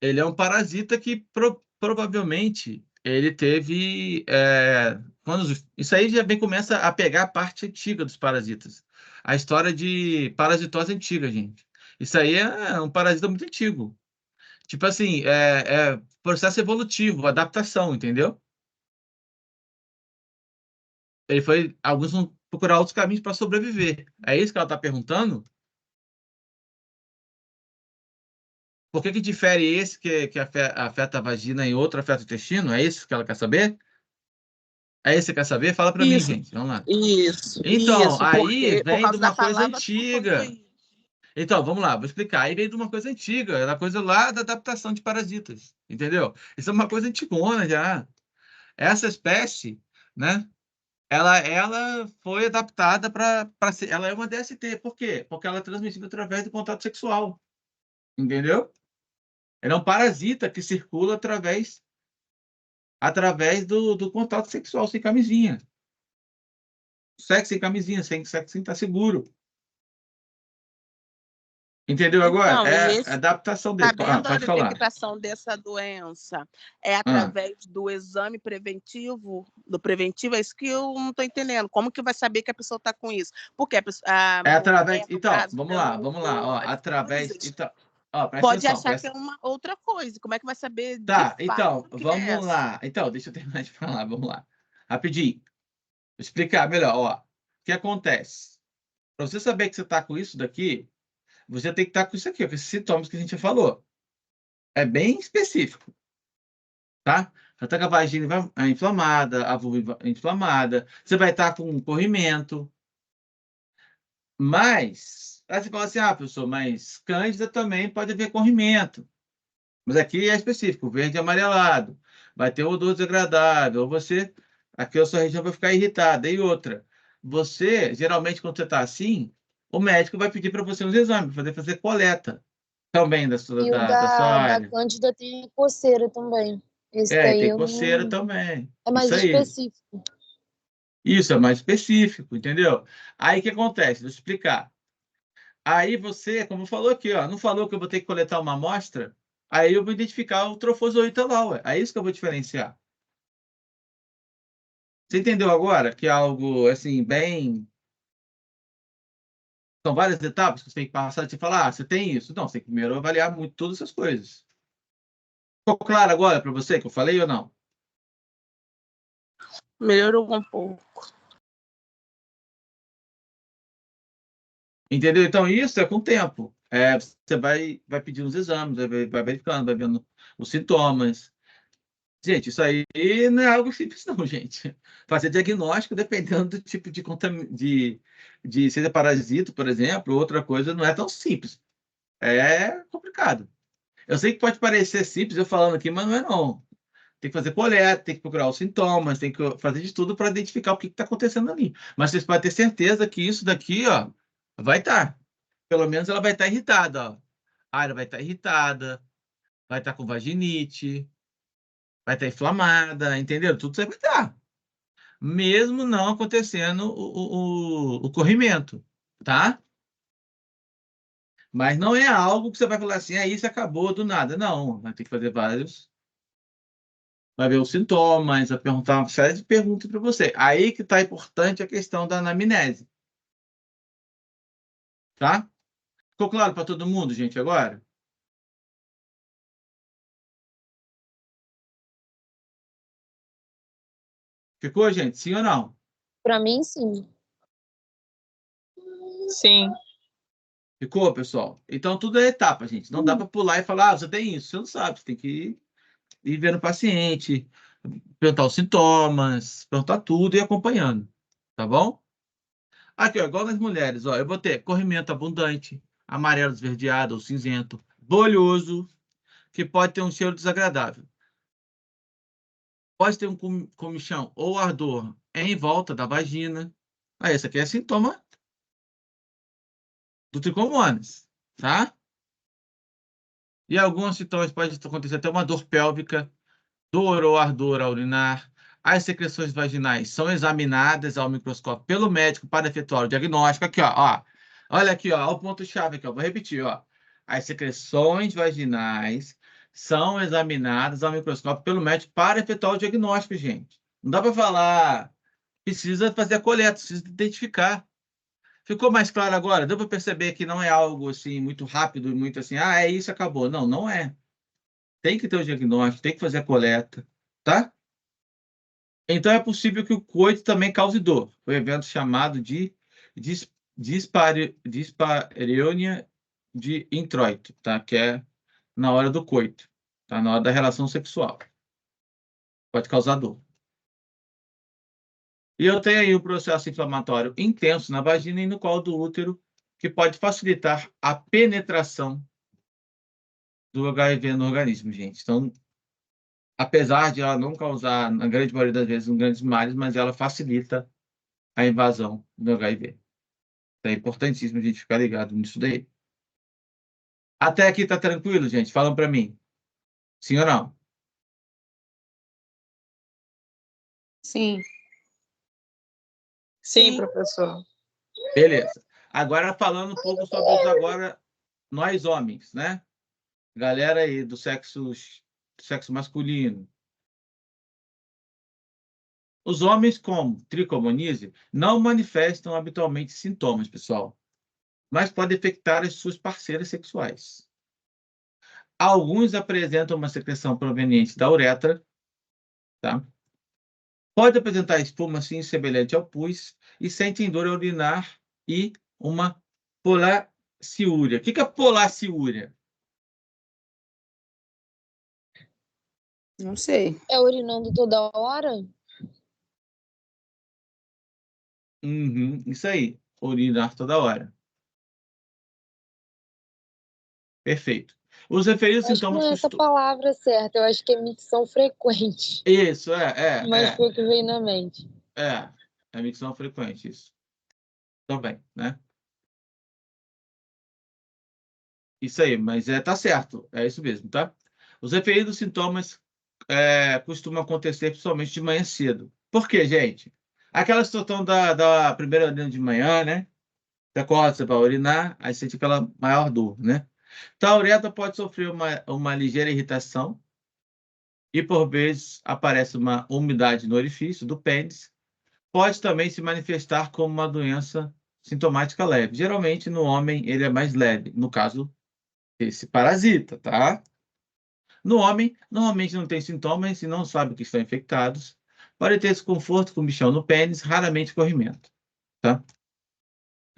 ele é um parasita que provavelmente ele teve... isso aí já bem começa a pegar a parte antiga dos parasitas. A história de parasitose antiga, gente. Isso aí é um parasita muito antigo. Tipo assim, processo evolutivo, adaptação, entendeu? Alguns vão procurar outros caminhos para sobreviver. É isso que ela está perguntando? Por que difere esse que afeta a vagina e outro afeta o intestino? É isso que ela quer saber? É isso que você quer saber? Fala para mim, Isso, gente. Vamos lá. isso, Então, aí porque, por vem de causa da uma coisa palavra antiga. trofozoíta. Então, vamos lá, vou explicar. Aí vem de uma coisa antiga, da coisa lá da adaptação de parasitas, entendeu? Isso é uma coisa antigona já. Essa espécie, né? Ela foi adaptada para ser... Ela é uma DST. Por quê? Porque ela é transmitida através do contato sexual, entendeu? Ela é um parasita que circula através do contato sexual sem camisinha. Sexo sem camisinha, sem sexo sem estar seguro. Entendeu agora? Então, É e a adaptação dele. sabendo a Pode falar. detectação dessa doença é Ah, através do exame preventivo, é isso que eu não estou entendendo. Como que vai saber que a pessoa está com isso? Porque a é através... mulher, no Então, caso, vamos lá, pelo vamos lá. Ó, as através... coisas, Então, ó, presta pode atenção. achar que é uma outra coisa. Como é que vai saber de Tá, então, fato que é vamos essa? lá. Então, deixa eu terminar de falar, vamos lá. Rapidinho. Vou explicar melhor, ó. O que acontece? Para você saber que você está com isso daqui, você tem que estar com isso aqui, ó, com esses sintomas que a gente já falou. É bem específico, tá? Você está com a vagina inflamada, a vulva inflamada, você vai estar com um corrimento. Mas, aí você fala assim, professor, mas cândida também pode haver corrimento. Mas aqui é específico, verde e amarelado. Vai ter um odor desagradável, ou aqui a sua região vai ficar irritada. E outra, geralmente, quando você está assim, o médico vai pedir para você uns exames, para fazer coleta também da sua, E o da sua da área. Cândida tem coceira também. Esse E daí tem eu coceira não... também. É mais Isso aí. específico. Isso é mais específico, entendeu? Aí o que acontece? Vou explicar. Aí você, como falou aqui, ó, não falou que eu vou ter que coletar uma amostra? Aí eu vou identificar o trofozoito lá, ué. É isso que eu vou diferenciar. Você entendeu agora que é algo, assim, bem... São várias etapas que você tem que passar de falar, você tem isso? Não, você tem que primeiro avaliar muito todas essas coisas. Ficou claro agora para você que eu falei ou não? Melhorou um pouco. Entendeu? Então, isso é com o tempo. Você vai pedindo os exames, vai verificando, vai vendo os sintomas. Gente, isso aí não é algo simples, não, gente. Fazer diagnóstico dependendo do tipo de seja parasito, por exemplo, outra coisa, não é tão simples. É complicado. Eu sei que pode parecer simples eu falando aqui, mas não é, não. Tem que fazer coleta, tem que procurar os sintomas, tem que fazer de tudo para identificar o que está acontecendo ali. Mas vocês podem ter certeza que isso daqui, ó, vai estar. Pelo menos ela vai estar irritada, ó. Ah, ela vai estar irritada, vai estar com vaginite, vai estar inflamada, entendeu? Tudo você vai estar. Mesmo não acontecendo o corrimento, tá? Mas não é algo que você vai falar assim, aí isso acabou do nada. Não, vai ter que fazer vários. Vai ver os sintomas, vai perguntar uma série de perguntas para você. Aí que está importante a questão da anamnese. Tá? Ficou claro para todo mundo, gente, agora? Ficou, gente? Sim ou não? Para mim, sim. Sim. Ficou, pessoal? Então, tudo é etapa, gente. Não dá para pular e falar, você tem isso. Você não sabe, você tem que ir vendo o paciente, perguntar os sintomas, perguntar tudo e acompanhando. Tá bom? Aqui, ó, igual nas mulheres, ó, eu vou ter corrimento abundante, amarelo esverdeado ou cinzento, bolhoso, que pode ter um cheiro desagradável. Pode ter um comichão ou ardor em volta da vagina. Ah, esse aqui é sintoma do tricomonas, tá? E alguns sintomas podem acontecer até uma dor pélvica, dor ou ardor ao urinar. As secreções vaginais são examinadas ao microscópio pelo médico para efetuar o diagnóstico. Aqui, ó. Olha aqui, ó, o ponto-chave aqui, ó. Vou repetir, ó. As secreções vaginais são examinadas ao microscópio pelo médico para efetuar o diagnóstico, gente. Não dá para falar, precisa fazer a coleta, precisa identificar. Ficou mais claro agora? Deu para perceber que não é algo assim muito rápido, muito assim, é isso, acabou. Não, não é. Tem que ter o diagnóstico, tem que fazer a coleta, tá? Então é possível que o coito também cause dor. O evento chamado de dispareunia de introito, tá? Que é na hora do coito, tá? Na hora da relação sexual. Pode causar dor. E eu tenho aí o processo inflamatório intenso na vagina e no colo do útero, que pode facilitar a penetração do HIV no organismo, gente. Então, apesar de ela não causar, na grande maioria das vezes, grandes males, mas ela facilita a invasão do HIV. É importantíssimo a gente ficar ligado nisso daí. Até aqui tá tranquilo, gente? Falam para mim. Sim ou não? Sim. Sim, professor. Beleza. Agora falando um pouco sobre nós homens, né? Galera aí do sexo masculino. Os homens com tricomoníase não manifestam habitualmente sintomas, pessoal, mas podem infectar as suas parceiras sexuais. Alguns apresentam uma secreção proveniente da uretra, tá? Pode apresentar espuma assim semelhante ao pus e sentem dor ao urinar e uma polaciúria. O que é polaciúria? Não sei. É urinando toda hora? Isso aí, urinar toda hora. Perfeito. Os referidos Acho que sintomas não é essa palavra certa, eu acho que é micção frequente. Isso, Mas foi o que veio na mente. É micção frequente, isso. Também, né? Isso aí, mas tá certo, é isso mesmo, tá? Os referidos sintomas costumam acontecer principalmente de manhã cedo. Por quê, gente? Aquela situação da primeira urina de manhã, né? Você acorda, você vai urinar, aí sente aquela maior dor, né? Então, a uretra pode sofrer uma ligeira irritação e, por vezes, aparece uma umidade no orifício do pênis. Pode também se manifestar como uma doença sintomática leve. Geralmente, no homem, ele é mais leve. No caso, esse parasita, tá? No homem, normalmente não tem sintomas e não sabe que estão infectados. Pode ter desconforto com bichão no pênis, raramente corrimento, tá?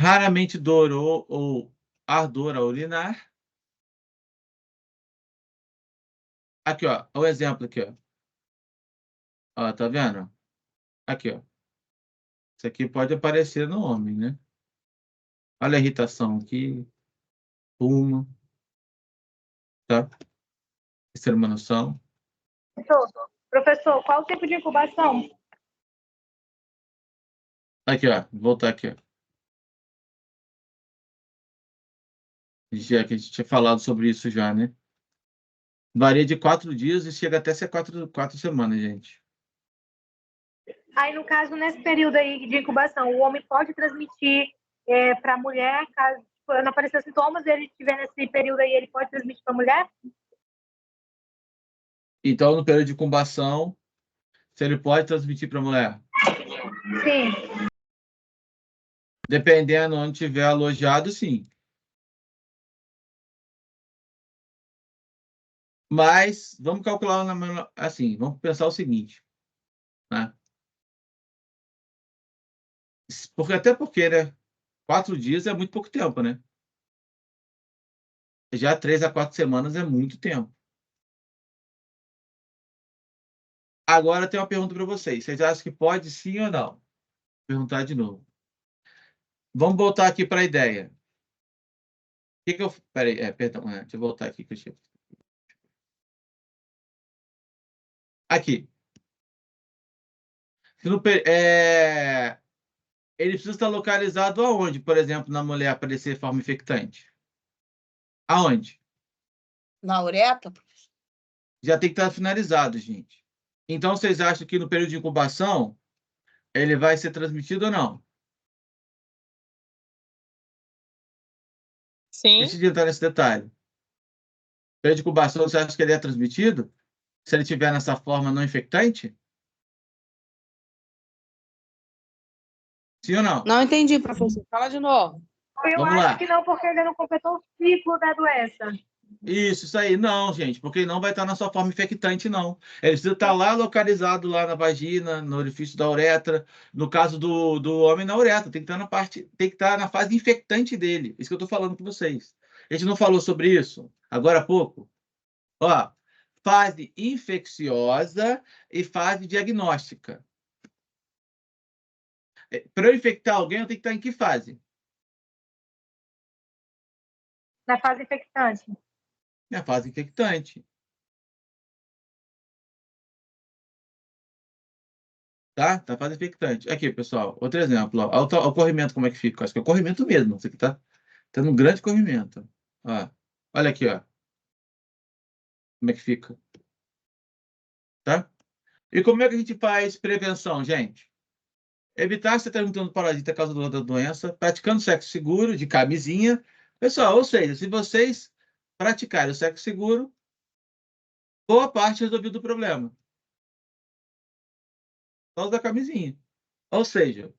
Raramente dor ou ardor ao urinar. Aqui, ó, o exemplo aqui, ó. Ó, tá vendo? Aqui, ó. Isso aqui pode aparecer no homem, né? Olha a irritação aqui, uma, tá? Isso é uma noção. Professor, qual o tempo de incubação? Aqui, ó, vou voltar aqui, ó. Já que a gente tinha falado sobre isso já, né? Varia de 4 dias e chega até ser 4 semanas, gente. Aí, no caso, nesse período aí de incubação, o homem pode transmitir para a mulher, caso não aparecer sintomas, ele estiver nesse período aí, ele pode transmitir para a mulher? Então, no período de incubação, se ele pode transmitir para a mulher? Sim. Dependendo onde estiver alojado, sim. Mas, vamos calcular assim, vamos pensar o seguinte, né? Até porque, né? 4 dias é muito pouco tempo, né? Já 3 a 4 semanas é muito tempo. Agora, tem uma pergunta para vocês. Vocês acham que pode sim ou não? Vou perguntar de novo. Vamos voltar aqui para a ideia. O que eu... Peraí, perdão, deixa eu voltar aqui. Aqui. Ele precisa estar localizado aonde, por exemplo, na mulher aparecer forma infectante? Aonde? Na uretra? Já tem que estar finalizado, gente. Então, vocês acham que no período de incubação ele vai ser transmitido ou não? Sim. Deixa eu entrar nesse detalhe. Período de incubação, você acha que ele é transmitido? Se ele estiver nessa forma não infectante? Sim ou não? Não entendi, professor. Fala de novo. Eu acho que não, porque ele não completou o ciclo da doença. Isso aí. Não, gente, porque não vai estar na sua forma infectante, não. Ele precisa estar lá localizado, lá na vagina, no orifício da uretra. No caso do homem, na uretra. Tem que estar tem que estar na fase infectante dele. Isso que eu estou falando com vocês. A gente não falou sobre isso agora há pouco? Ó, fase infecciosa e fase diagnóstica. Para eu infectar alguém, eu tenho que estar em que fase? Na fase infectante. Na fase infectante. Tá? Na fase infectante. Aqui, pessoal, outro exemplo. Ó. O corrimento, como é que fica? Acho que é o corrimento mesmo. Isso aqui tá tendo um grande corrimento. Ó. Olha aqui, ó. Como é que fica? Tá? E como é que a gente faz prevenção, gente? Evitar se transmitindo parasita causador da doença, praticando sexo seguro, de camisinha. Pessoal, ou seja, se vocês praticarem o sexo seguro, boa parte resolvido o problema. Só da camisinha. Ou seja,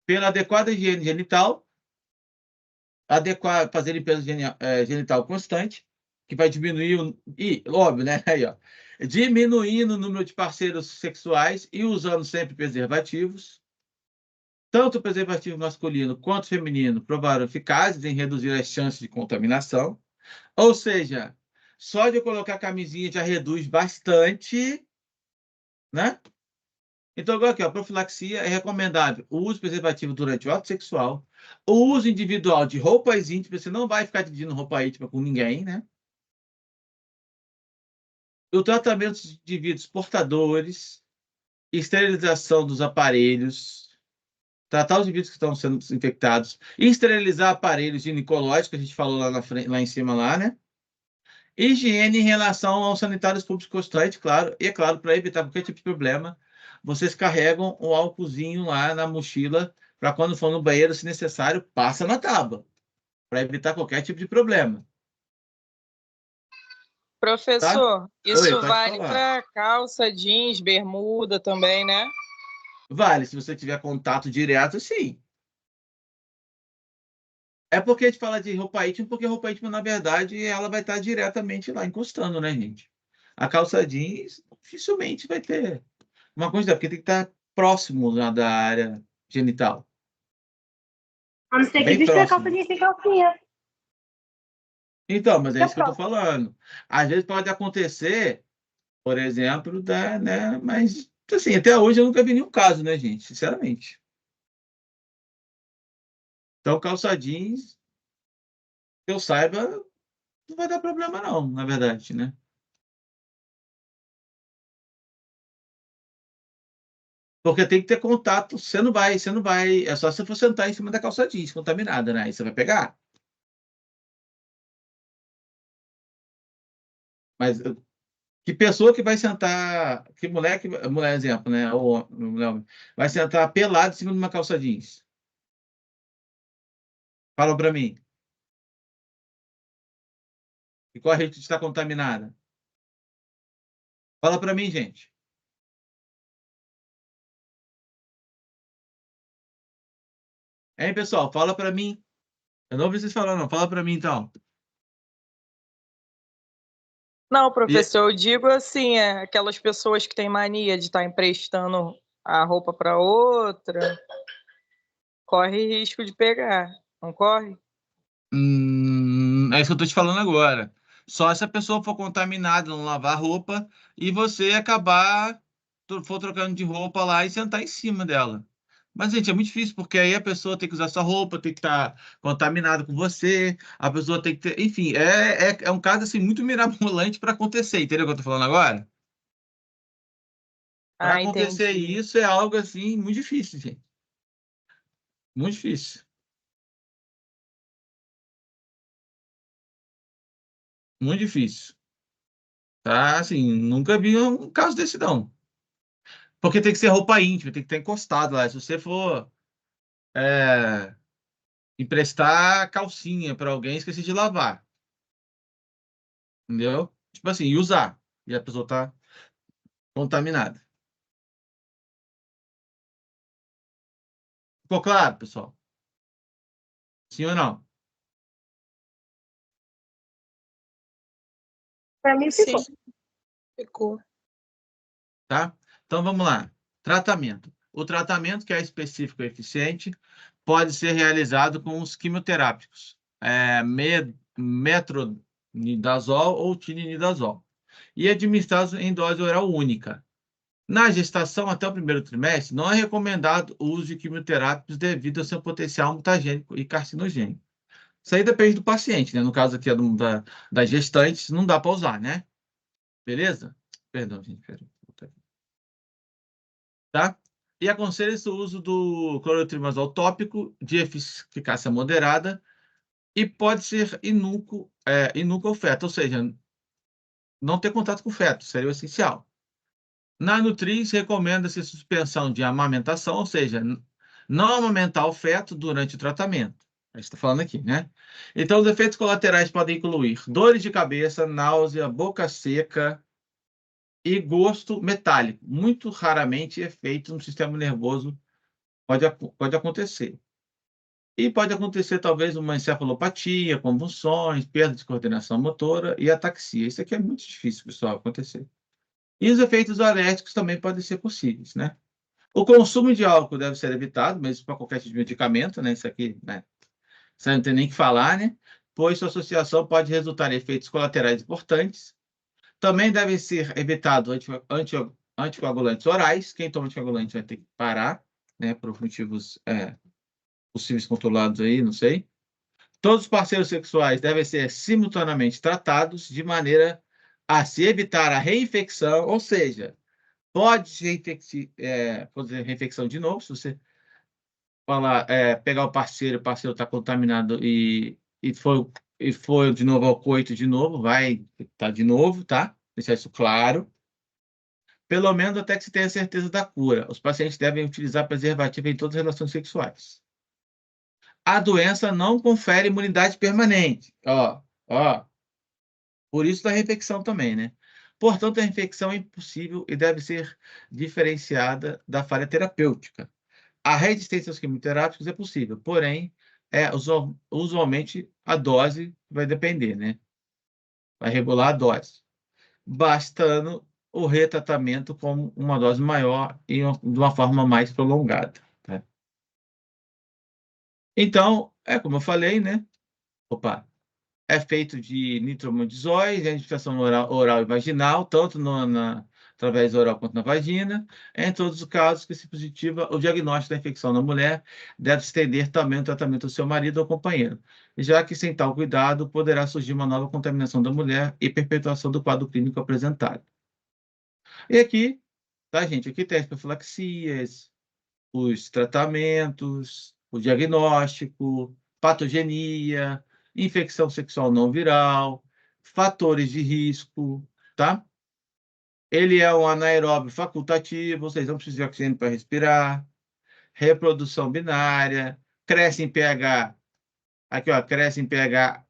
pela adequada higiene genital, fazer limpeza genital constante, que vai diminuir óbvio, né? Aí, ó, diminuindo o número de parceiros sexuais e usando sempre preservativos. Tanto o preservativo masculino quanto feminino provaram eficazes em reduzir as chances de contaminação. Ou seja, só de eu colocar a camisinha já reduz bastante, né? Então, agora aqui, a profilaxia é recomendável o uso de preservativo durante o ato sexual, o uso individual de roupas íntimas, você não vai ficar dividindo roupa íntima com ninguém, né? O tratamento de indivíduos portadores, esterilização dos aparelhos, tratar os indivíduos que estão sendo infectados, esterilizar aparelhos ginecológicos, que a gente falou lá em cima, lá, né? Higiene em relação aos sanitários públicos constantes, claro, e é claro, para evitar qualquer tipo de problema, vocês carregam um álcoolzinho lá na mochila para quando for no banheiro, se necessário, passa na tábua, para evitar qualquer tipo de problema. Professor, Oi, isso pode vale falar. para calça, jeans, bermuda também, né? Vale, se você tiver contato direto, sim. É porque a gente fala de roupa íntima, porque roupa íntima, na verdade, ela vai estar diretamente lá encostando, né, gente? A calça jeans dificilmente vai ter uma coisa, porque tem que estar próximo lá da área genital. A não ser que Bem existe a calça próximo. jeans sem calcinha. Então, mas é Fica isso que eu tô próximo. falando. Às vezes pode acontecer, por exemplo, né? Mas, assim, até hoje eu nunca vi nenhum caso, né, gente? Sinceramente. Então, calça jeans, que eu saiba, não vai dar problema, não, na verdade, né? Porque tem que ter contato. Você não vai. É só se você sentar em cima da calça jeans contaminada, né? Aí você vai pegar. Mas que pessoa que vai sentar. Que moleque. Mulher, exemplo, né? Ou mulher, vai sentar pelado em cima de uma calça jeans. Fala pra mim. E qual a rede está contaminada? Fala pra mim, gente. Hein, pessoal? Fala pra mim. Eu não ouvi vocês falando, não. Fala pra mim, então. Não, E, professor, eu digo assim, aquelas pessoas que têm mania de estar emprestando a roupa para outra, corre risco de pegar, não corre? é isso que eu tô te falando agora. Só se a pessoa for contaminada, não lavar roupa, e você acabar, for trocando de roupa lá e sentar em cima dela. Mas, gente, é muito difícil, porque aí a pessoa tem que usar sua roupa, tem que estar contaminada com você, a pessoa tem que ter. Enfim, é um caso assim, muito mirabolante para acontecer, entendeu o que eu tô falando agora? Para Ah, acontecer entendi. isso é algo assim, muito difícil, gente. Muito difícil. Muito difícil. Tá, assim, nunca vi um caso desse, não. Porque tem que ser roupa íntima, tem que estar encostado lá. Se você for é, emprestar calcinha para alguém, esqueci de lavar. Entendeu? Tipo assim, e usar. E a pessoa tá contaminada. Ficou claro, pessoal? Sim ou não? Para mim ficou. Sim, ficou. Tá? Então vamos lá. Tratamento. O tratamento que é específico e eficiente pode ser realizado com os quimioterápicos, metronidazol ou tinidazol, e administrado em dose oral única. Na gestação, até o primeiro trimestre, não é recomendado o uso de quimioterápicos devido ao seu potencial mutagênico e carcinogênico. Isso aí depende do paciente, né? No caso aqui das gestantes, não dá para usar, né? Beleza? Perdão, gente. Perdão. Tá? E aconselha-se o uso do clorotrimazol tópico de eficácia moderada e pode ser inúcuo ao feto, ou seja, não ter contato com o feto, seria o essencial. Na Nutriz, recomenda-se suspensão de amamentação, ou seja, não amamentar o feto durante o tratamento. A gente está falando aqui, né? Então, os efeitos colaterais podem incluir dores de cabeça, náusea, boca seca e gosto metálico. Muito raramente, efeitos no sistema nervoso pode acontecer. E pode acontecer, talvez, uma encefalopatia, convulsões, perda de coordenação motora e ataxia. Isso aqui é muito difícil, pessoal, acontecer. E os efeitos alérgicos também podem ser possíveis, né? O consumo de álcool deve ser evitado, mas para qualquer tipo de medicamento, né? Isso aqui, né? Você não tem nem que falar, né? Pois sua associação pode resultar em efeitos colaterais importantes. Também devem ser evitados anticoagulantes orais. Quem toma anticoagulante vai ter que parar, né? Por motivos possíveis controlados aí, não sei. Todos os parceiros sexuais devem ser simultaneamente tratados de maneira a se evitar a reinfecção, ou seja, pode fazer reinfecção de novo, se você pegar o parceiro está contaminado e foi de novo ao coito de novo, vai estar de novo, tá? Deixar isso claro. pelo menos até que se tenha certeza da cura. Os pacientes devem utilizar preservativo em todas as relações sexuais. A doença não confere imunidade permanente. Por isso da reinfecção também, né? Portanto, a infecção é impossível e deve ser diferenciada da falha terapêutica. A resistência aos quimioterápicos é possível, porém, usualmente a dose vai depender, né? Vai regular a dose, bastando o retratamento com uma dose maior e de uma forma mais prolongada. Tá? Então, como eu falei, né? É feito de nitromonosóis, infiltração oral e vaginal, tanto através oral quanto na vagina. Em todos os casos que se positiva, o diagnóstico da infecção na mulher deve estender também o tratamento do seu marido ou companheiro, já que sem tal cuidado poderá surgir uma nova contaminação da mulher e perpetuação do quadro clínico apresentado. E aqui, tá, gente? Aqui tem as profilaxias, os tratamentos, o diagnóstico, patogenia, infecção sexual não viral, fatores de risco, tá? Ele é um anaeróbio facultativo, vocês não precisam de oxigênio para respirar, reprodução binária, cresce em pH, aqui, ó, cresce em pH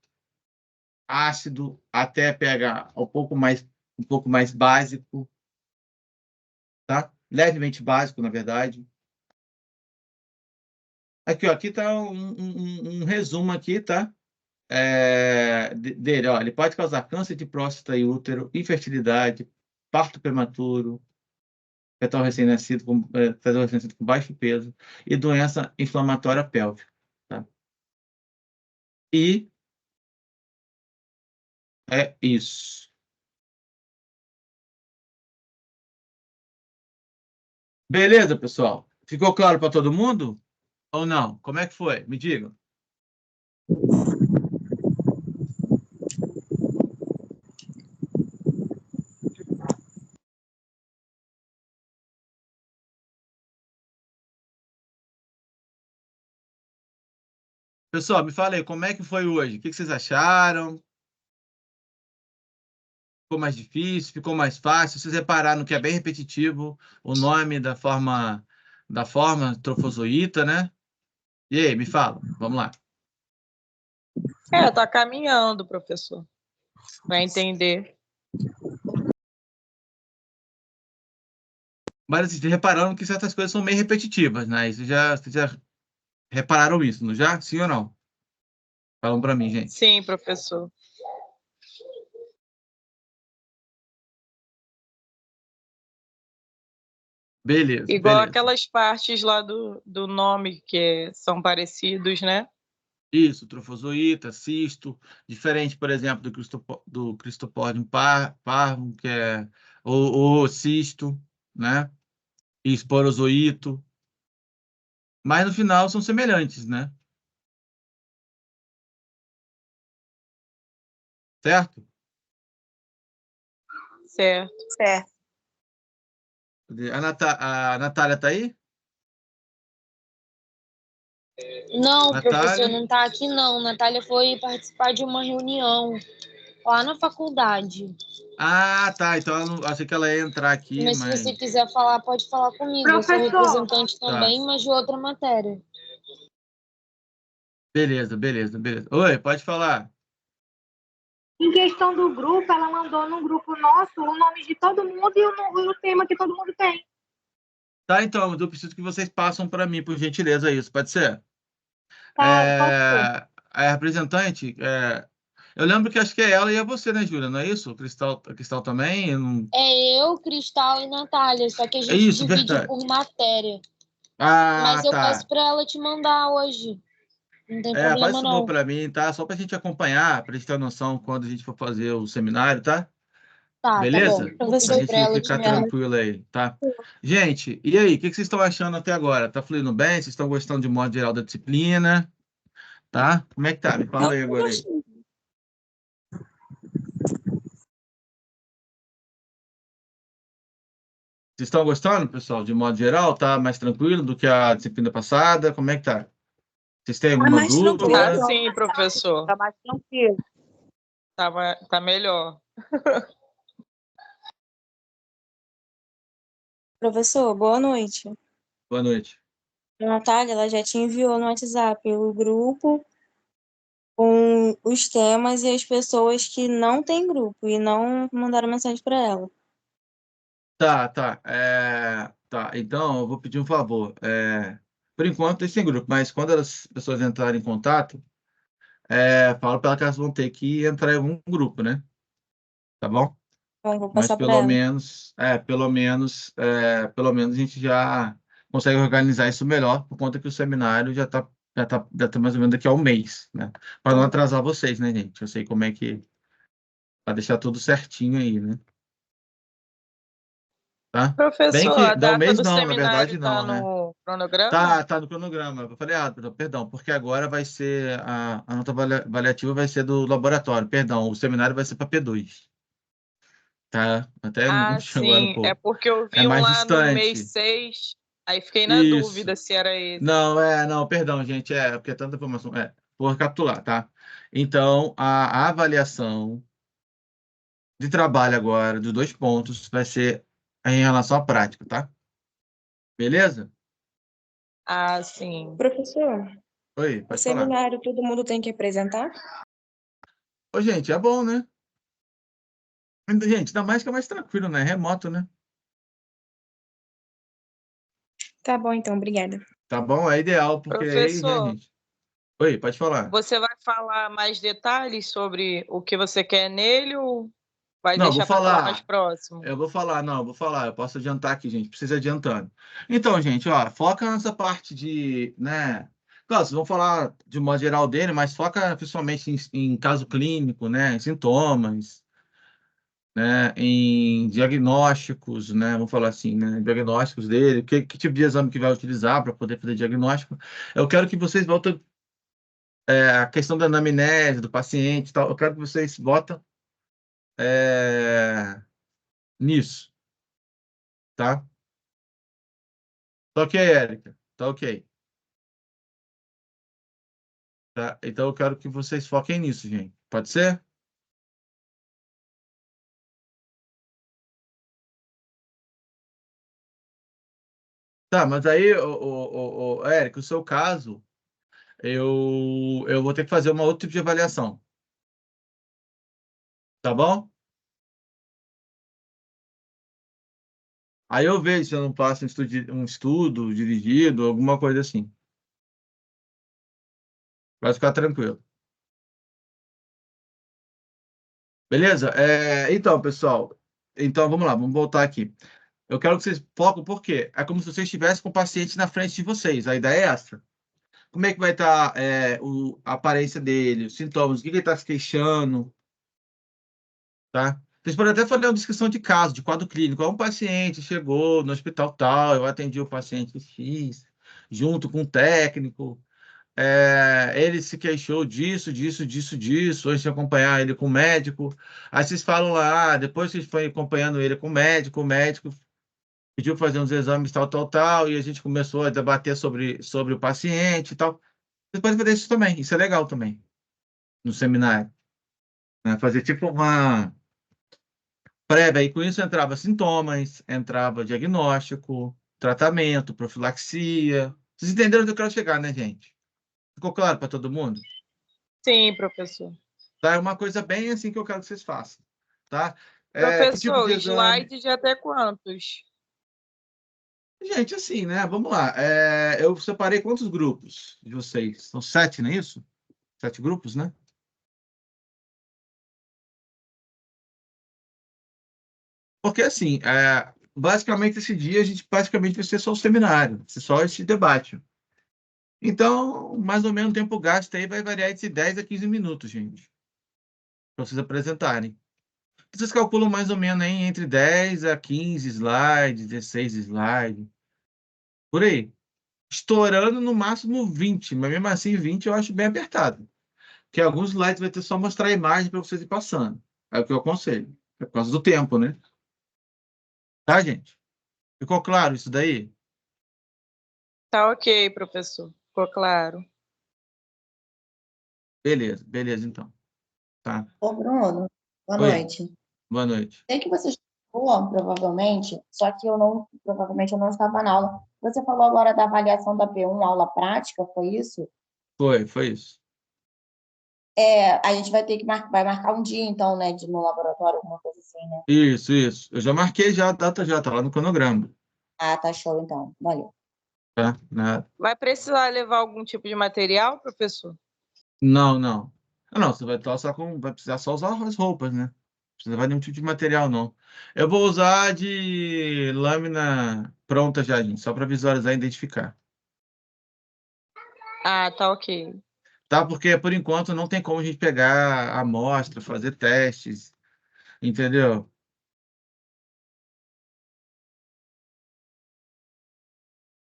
ácido até pH um pouco mais básico, tá? Levemente básico, na verdade. Aqui, ó, aqui está um resumo aqui, tá? Dele, ó, ele pode causar câncer de próstata e útero, infertilidade, parto prematuro, fetal recém-nascido com baixo peso e doença inflamatória pélvica. Tá? E é isso. Beleza, pessoal? Ficou claro para todo mundo? Ou não? Como é que foi? Me digam. Pessoal, me fala aí, como é que foi hoje? O que vocês acharam? Ficou mais difícil? Ficou mais fácil? Vocês repararam que é bem repetitivo o nome da forma trofozoíta, né? E aí, me fala. Vamos lá. Tá caminhando, professor, para entender. Mas vocês repararam que certas coisas são meio repetitivas, né? Vocês já repararam isso, não já? Sim ou não? Falam para mim, gente. Sim, professor. Beleza. Igual beleza. aquelas partes lá do nome que são parecidos, né? Isso, trofozoíta, cisto, diferente, por exemplo, do Cristopodium parvum, que é o cisto, né? E esporozoíto. Mas no final são semelhantes, né? Certo? Certo. A Natália está aí? Não, Natália? professor, não está aqui não. Natália foi participar de uma reunião lá na faculdade. Ah, tá. Então achei que ela ia entrar aqui, Mas se você quiser falar, pode falar comigo. Professor. Eu sou representante também, Tá. mas de outra matéria. Beleza. Oi, pode falar. Em questão do grupo, ela mandou no grupo nosso o nome de todo mundo e o tema que todo mundo tem. Tá, então, eu preciso que vocês passem para mim, por gentileza, isso. Pode ser? Pode ser. A representante, eu lembro que acho que é ela e é você, né, Júlia? Não é isso? A Cristal também? É eu, Cristal e Natália, só que a gente Isso, divide verdade. por matéria. Ah, Mas eu tá. peço para ela te mandar hoje. Não tem Faz problema, favor não. para mim, tá? Só para a gente acompanhar, para a gente ter noção quando a gente for fazer o seminário, tá? Tá, Beleza? tá bom. Professor, Pra gente para ela ficar te tranquilo aí, tá? Gente, e aí? O que vocês estão achando até agora? Tá fluindo bem? Vocês estão gostando de modo geral da disciplina? Tá? Como é que tá? Me fala aí agora aí. Vocês estão gostando, pessoal, de modo geral? Tá mais tranquilo do que a disciplina passada? Como é que tá? Vocês têm alguma mais dúvida? tranquilo. Tá sim, professor. Tá mais tranquilo. Tá melhor. Professor, boa noite. Boa noite. A Natália, ela já te enviou no WhatsApp o grupo com os temas e as pessoas que não têm grupo e não mandaram mensagem para ela. Tá. Tá. Então, eu vou pedir um favor. Por enquanto, eles têm grupo, mas quando as pessoas entrarem em contato, falo para elas que elas vão ter que entrar em algum grupo, né? Tá bom? Então, vou Mas passar para ela. pelo menos a gente já consegue organizar isso melhor, por conta que o seminário já tá mais ou menos daqui a um mês, né? Para não atrasar vocês, né, gente? Eu sei como é que... Para deixar tudo certinho aí, né? Tá? Bem Professor, que... a Não, um data mês do não, na seminário verdade está não, né? no cronograma? Tá no cronograma. Eu falei errado, perdão, porque agora vai ser a nota avaliativa vai ser do laboratório, perdão, o seminário vai ser para P2, tá? Até me Ah, confundi agora um sim. É pouco. porque eu É vi um mais lá no mês distante. 6, aí fiquei na Isso. dúvida se era esse. Não, perdão, gente, porque é tanta informação. Vou recapitular, tá? Então, a avaliação de trabalho agora, dos 2 pontos, vai ser em relação à prática, tá? Beleza? Ah, sim. Professor, Oi, o pode falar. seminário todo mundo tem que apresentar? Ô, gente, é bom, né? Gente, ainda mais que é mais tranquilo, né? Remoto, né? Tá bom, então, obrigada. Tá bom? É ideal, porque aí, né, Professor, gente? Oi, pode falar. você vai falar mais detalhes sobre o que você quer nele ou vai Não, vou deixar para falar mais falar. próximo? Eu vou falar, não, eu vou falar. Eu posso adiantar aqui, gente. Precisa adiantando. Então, gente, ó, foca nessa parte de, né? Claro, vocês vão falar de modo geral dele, mas foca principalmente em caso clínico, né? Em sintomas, né? Em diagnósticos, né? Vamos falar assim, né? Diagnósticos dele, que tipo de exame que vai utilizar para poder fazer diagnóstico. Eu quero que vocês voltem a questão da anamnese do paciente, e tal. Eu quero que vocês votem nisso, tá? Tá ok, Érica? Tá ok. Tá? Então eu quero que vocês foquem nisso, gente. Pode ser? Tá, mas aí, Érica, o seu caso, eu vou ter que fazer uma outro tipo de avaliação. Tá bom? Aí eu vejo se eu não faço um estudo dirigido, alguma coisa assim. Vai ficar tranquilo. Beleza? Então, pessoal. Então, vamos lá, vamos voltar aqui. Eu quero que vocês foquem, por quê? É como se vocês estivessem com o paciente na frente de vocês. A ideia é essa. Como é que vai estar a aparência dele, os sintomas, o que ele está se queixando, tá? Vocês podem até fazer uma descrição de caso, de quadro clínico. Um paciente chegou no hospital tal, eu atendi o paciente X, junto com o técnico. Ele se queixou disso, antes de acompanhar ele com o médico. Aí vocês falam lá, depois que vocês foram acompanhando ele com o médico pediu fazer uns exames tal, e a gente começou a debater sobre o paciente e tal. Vocês podem fazer isso também, isso é legal também, no seminário, né? Fazer tipo uma prévia, e com isso entrava sintomas, entrava diagnóstico, tratamento, profilaxia. Vocês entenderam onde eu quero chegar, né, gente? Ficou claro para todo mundo? Sim, professor. Tá? É uma coisa bem assim que eu quero que vocês façam, tá? Que tipo Professor, de exame? slide de até quantos? Gente, assim, né? Vamos lá. Eu separei quantos grupos de vocês? São 7, não é isso? 7 grupos, né? Porque, assim, basicamente, esse dia a gente praticamente vai ser só o seminário, vai ser só esse debate. Então, mais ou menos, o tempo gasto aí vai variar de 10 a 15 minutos, gente, para vocês apresentarem. Vocês calculam mais ou menos aí entre 10 a 15 slides, 16 slides, por aí. Estourando no máximo 20, mas mesmo assim 20 eu acho bem apertado. Porque alguns slides vai ter só mostrar a imagem para vocês ir passando. É o que eu aconselho. É por causa do tempo, né? Tá, gente? Ficou claro isso daí? Tá ok, professor. Ficou claro. Beleza, então. Tá. Ô, Bruno, boa Oi, noite. boa noite. Sei que vocês estão provavelmente, só que provavelmente eu não estava na aula. Você falou agora da avaliação da P1, aula prática, foi isso? Foi isso. A gente vai ter que vai marcar um dia, então, né, no laboratório, alguma coisa assim, né? Isso. Eu já marquei já a data, já tá lá no cronograma. Ah, tá show, então. Valeu. Tá? Nada. Vai precisar levar algum tipo de material, professor? Não. Não, você vai estar vai precisar só usar as roupas, né? Não precisa levar nenhum tipo de material, não. Eu vou usar de lâmina pronta já, gente, só para visualizar e identificar. Ah, tá ok. Tá? Porque, por enquanto, não tem como a gente pegar a amostra, fazer testes, entendeu?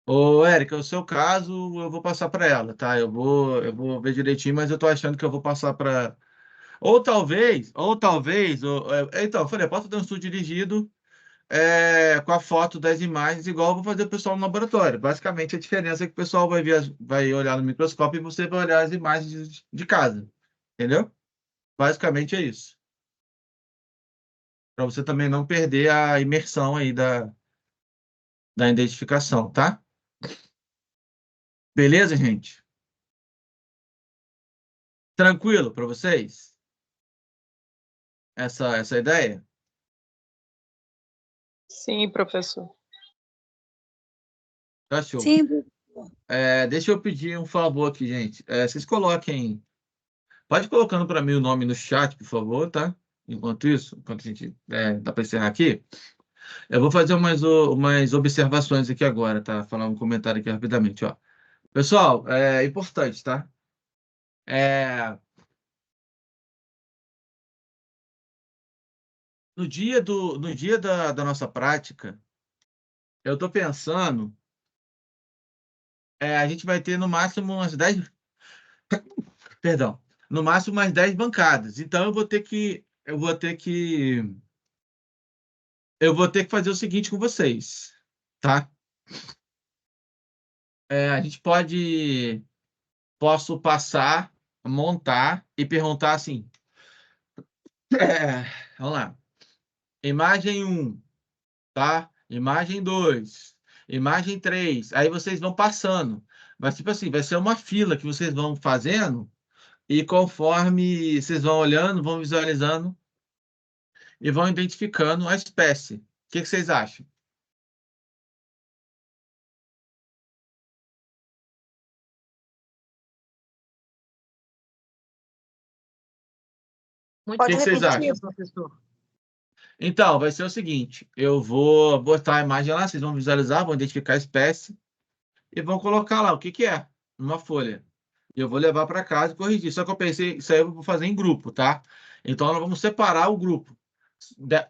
Ô, Érica, o seu caso, eu vou passar para ela, tá? Eu vou ver direitinho, mas eu tô achando que eu vou passar para... Então, eu falei, posso dar um estudo dirigido com a foto das imagens, igual eu vou fazer o pessoal no laboratório. Basicamente, a diferença é que o pessoal vai olhar no microscópio e você vai olhar as imagens de casa, entendeu? Basicamente é isso. Para você também não perder a imersão aí da identificação, tá? Beleza, gente? Tranquilo para vocês? Essa ideia? Sim, professor. Tá show. Sim, Deixa eu pedir um favor aqui, gente. Vocês coloquem... Pode ir colocando para mim o nome no chat, por favor, tá? Enquanto a gente dá para encerrar aqui, eu vou fazer umas observações aqui agora, tá? Falar um comentário aqui rapidamente, ó. Pessoal, é importante, tá? No dia da nossa prática, eu tô pensando, a gente vai ter no máximo umas 10, perdão, no máximo umas 10 bancadas. Então eu vou ter que fazer o seguinte com vocês, tá? A gente posso passar, montar e perguntar assim, vamos lá, imagem 1, tá? Imagem 2, imagem 3, aí vocês vão passando, mas tipo assim, vai ser uma fila que vocês vão fazendo e conforme vocês vão olhando, vão visualizando e vão identificando a espécie. O que vocês acham? Muito O que vocês acham? repetir, professor. Então, vai ser o seguinte, eu vou botar a imagem lá, vocês vão visualizar, vão identificar a espécie e vão colocar lá o que é, numa folha. E eu vou levar para casa e corrigir. Só que eu pensei, isso aí eu vou fazer em grupo, tá? Então, nós vamos separar o grupo.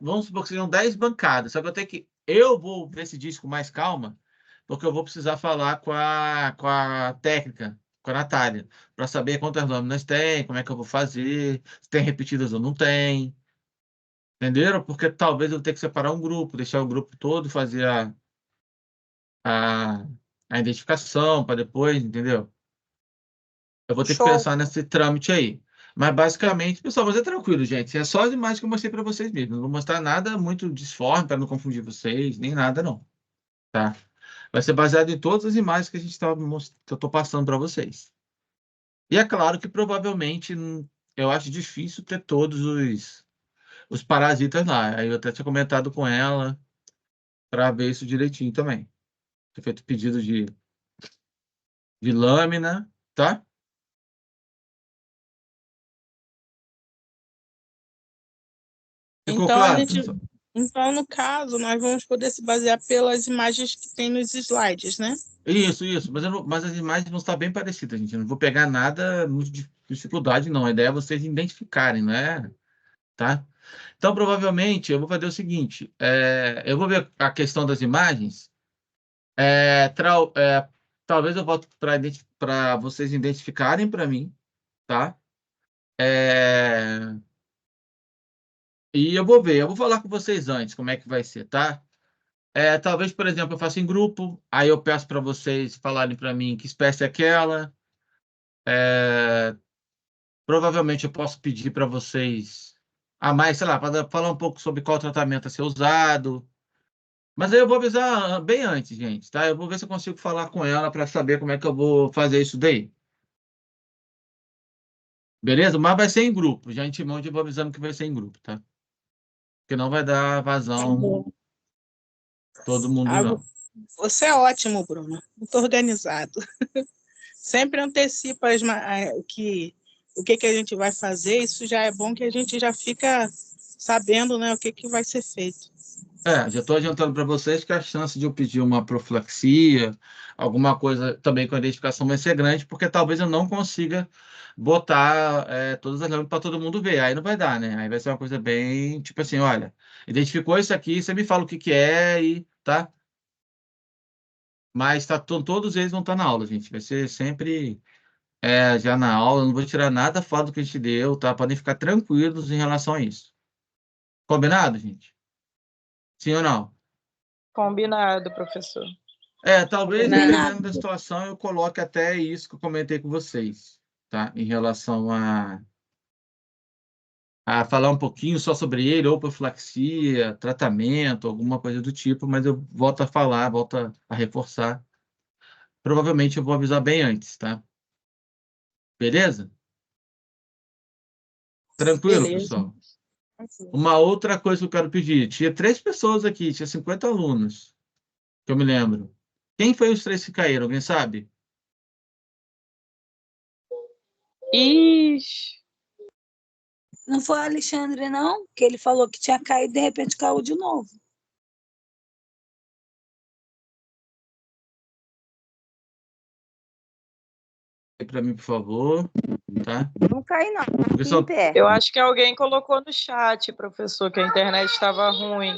Vamos supor que sejam 10 bancadas. Só que eu vou decidir isso com mais calma, porque eu vou precisar falar com a técnica, com a Natália, para saber quantas lâminas tem, como é que eu vou fazer, se tem repetidas ou não tem. Entenderam? Porque talvez eu tenha que separar um grupo, deixar o grupo todo fazer a, a identificação para depois, entendeu? Eu vou ter que Show. pensar nesse trâmite aí. Mas basicamente, pessoal, mas é tranquilo, gente. É só as imagens que eu mostrei para vocês mesmo. Não vou mostrar nada muito disforme para não confundir vocês, nem nada, não. Tá? Vai ser baseado em todas as imagens que que eu estou passando para vocês. E é claro que provavelmente eu acho difícil ter todos os parasitas lá. Aí eu até tinha comentado com ela para ver isso direitinho também. Tinha feito pedido de lâmina, tá? Ficou Então, claro? então, no caso, nós vamos poder se basear pelas imagens que tem nos slides, né? Isso. Mas as imagens vão estar bem parecidas, gente. Eu não vou pegar nada muito de dificuldade, não. A ideia é vocês identificarem, não é? Tá? Então, provavelmente, eu vou fazer o seguinte. Eu vou ver a questão das imagens. Talvez eu volte para vocês identificarem para mim, tá? E eu vou ver. Eu vou falar com vocês antes como é que vai ser, tá? Talvez, por exemplo, eu faça em grupo, aí eu peço para vocês falarem para mim que espécie é aquela. Provavelmente eu posso pedir para vocês a mais, sei lá, para falar um pouco sobre qual tratamento a ser usado. Mas aí eu vou avisar bem antes, gente, tá? Eu vou ver se eu consigo falar com ela para saber como é que eu vou fazer isso daí. Beleza? Mas vai ser em grupo. Já intimão, eu vou avisando que vai ser em grupo, tá? Porque não vai dar vazão todo mundo, Ah, não. você é ótimo, Bruno. Muito organizado. Sempre antecipa o que a gente vai fazer. Isso já é bom que a gente já fica sabendo, né, o que vai ser feito. Já estou adiantando para vocês que a chance de eu pedir uma profilaxia, alguma coisa também com a identificação vai ser grande, porque talvez eu não consiga botar todas as lâminas para todo mundo ver. Aí não vai dar, né? Aí vai ser uma coisa bem, tipo assim, olha, identificou isso aqui, você me fala o que que é e tá? Mas todos eles vão estar na aula, gente. Vai ser sempre já na aula, eu não vou tirar nada fora do que a gente deu, tá? Podem ficar tranquilos em relação a isso. Combinado, gente? Sim ou não? Combinado, professor. Talvez, Combinado. dependendo da situação, eu coloque até isso que eu comentei com vocês, tá? Em relação a falar um pouquinho só sobre ele, ou profilaxia, tratamento, alguma coisa do tipo, mas eu volto a falar, volto a reforçar. Provavelmente eu vou avisar bem antes, tá? Beleza? Tranquilo, Beleza. pessoal? Uma outra coisa que eu quero pedir. Tinha 3 pessoas aqui, tinha 50 alunos, que eu me lembro. Quem foi os 3 que caíram? Alguém sabe? Ixi. Não foi o Alexandre, não? Que ele falou que tinha caído e de repente caiu de novo. Para mim, por favor, tá? Não caí, não. Pessoal, Eu acho que alguém colocou no chat, professor, que a internet estava ruim.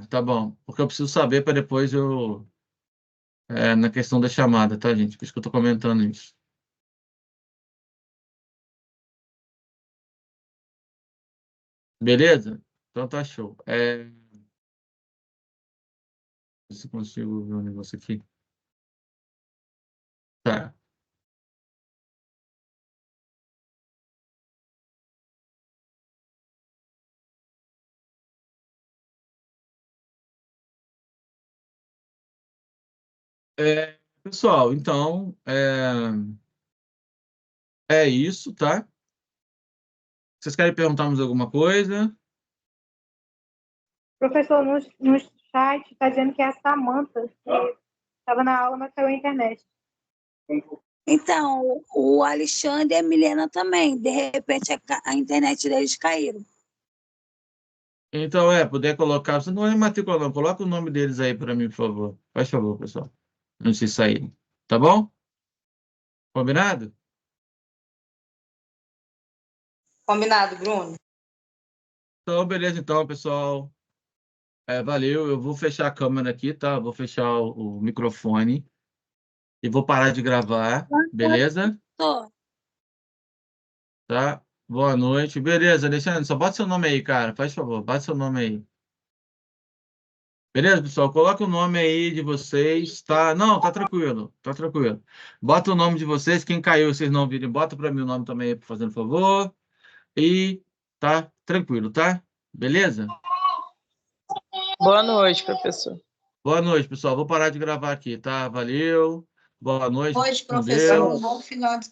tá bom. Porque eu preciso saber para depois eu... na questão da chamada, tá, gente? Por isso que eu tô comentando isso. Beleza? Então tá show. Se consigo ver um negócio aqui. Tá. Pessoal, então, é isso, tá? Vocês querem perguntar mais alguma coisa? Professor, no chat está dizendo que é a Samanta, que estava na aula, mas caiu a internet. Então, o Alexandre e a Milena também. De repente, a internet deles caiu. Então, puder colocar... Você não é matrícula, não. Coloca o nome deles aí para mim, por favor. Faz favor, pessoal. Antes de saírem. Tá bom? Combinado? Combinado, Bruno. Então, beleza, então, pessoal. Valeu. Eu vou fechar a câmera aqui, tá? Vou fechar o microfone e vou parar de gravar, beleza? Tô. Tá? Boa noite. Beleza, Alexandre, só bota seu nome aí, cara. Faz favor, bota seu nome aí. Beleza, pessoal? Coloca o nome aí de vocês, tá? Não, tá tranquilo, tá tranquilo. Bota o nome de vocês, quem caiu, vocês não virem, bota para mim o nome também aí, fazendo favor. E tá tranquilo, tá? Beleza? Boa noite, professor. Boa noite, pessoal. Vou parar de gravar aqui, tá? Valeu. Boa noite. Hoje, Com professor, Deus. bom final de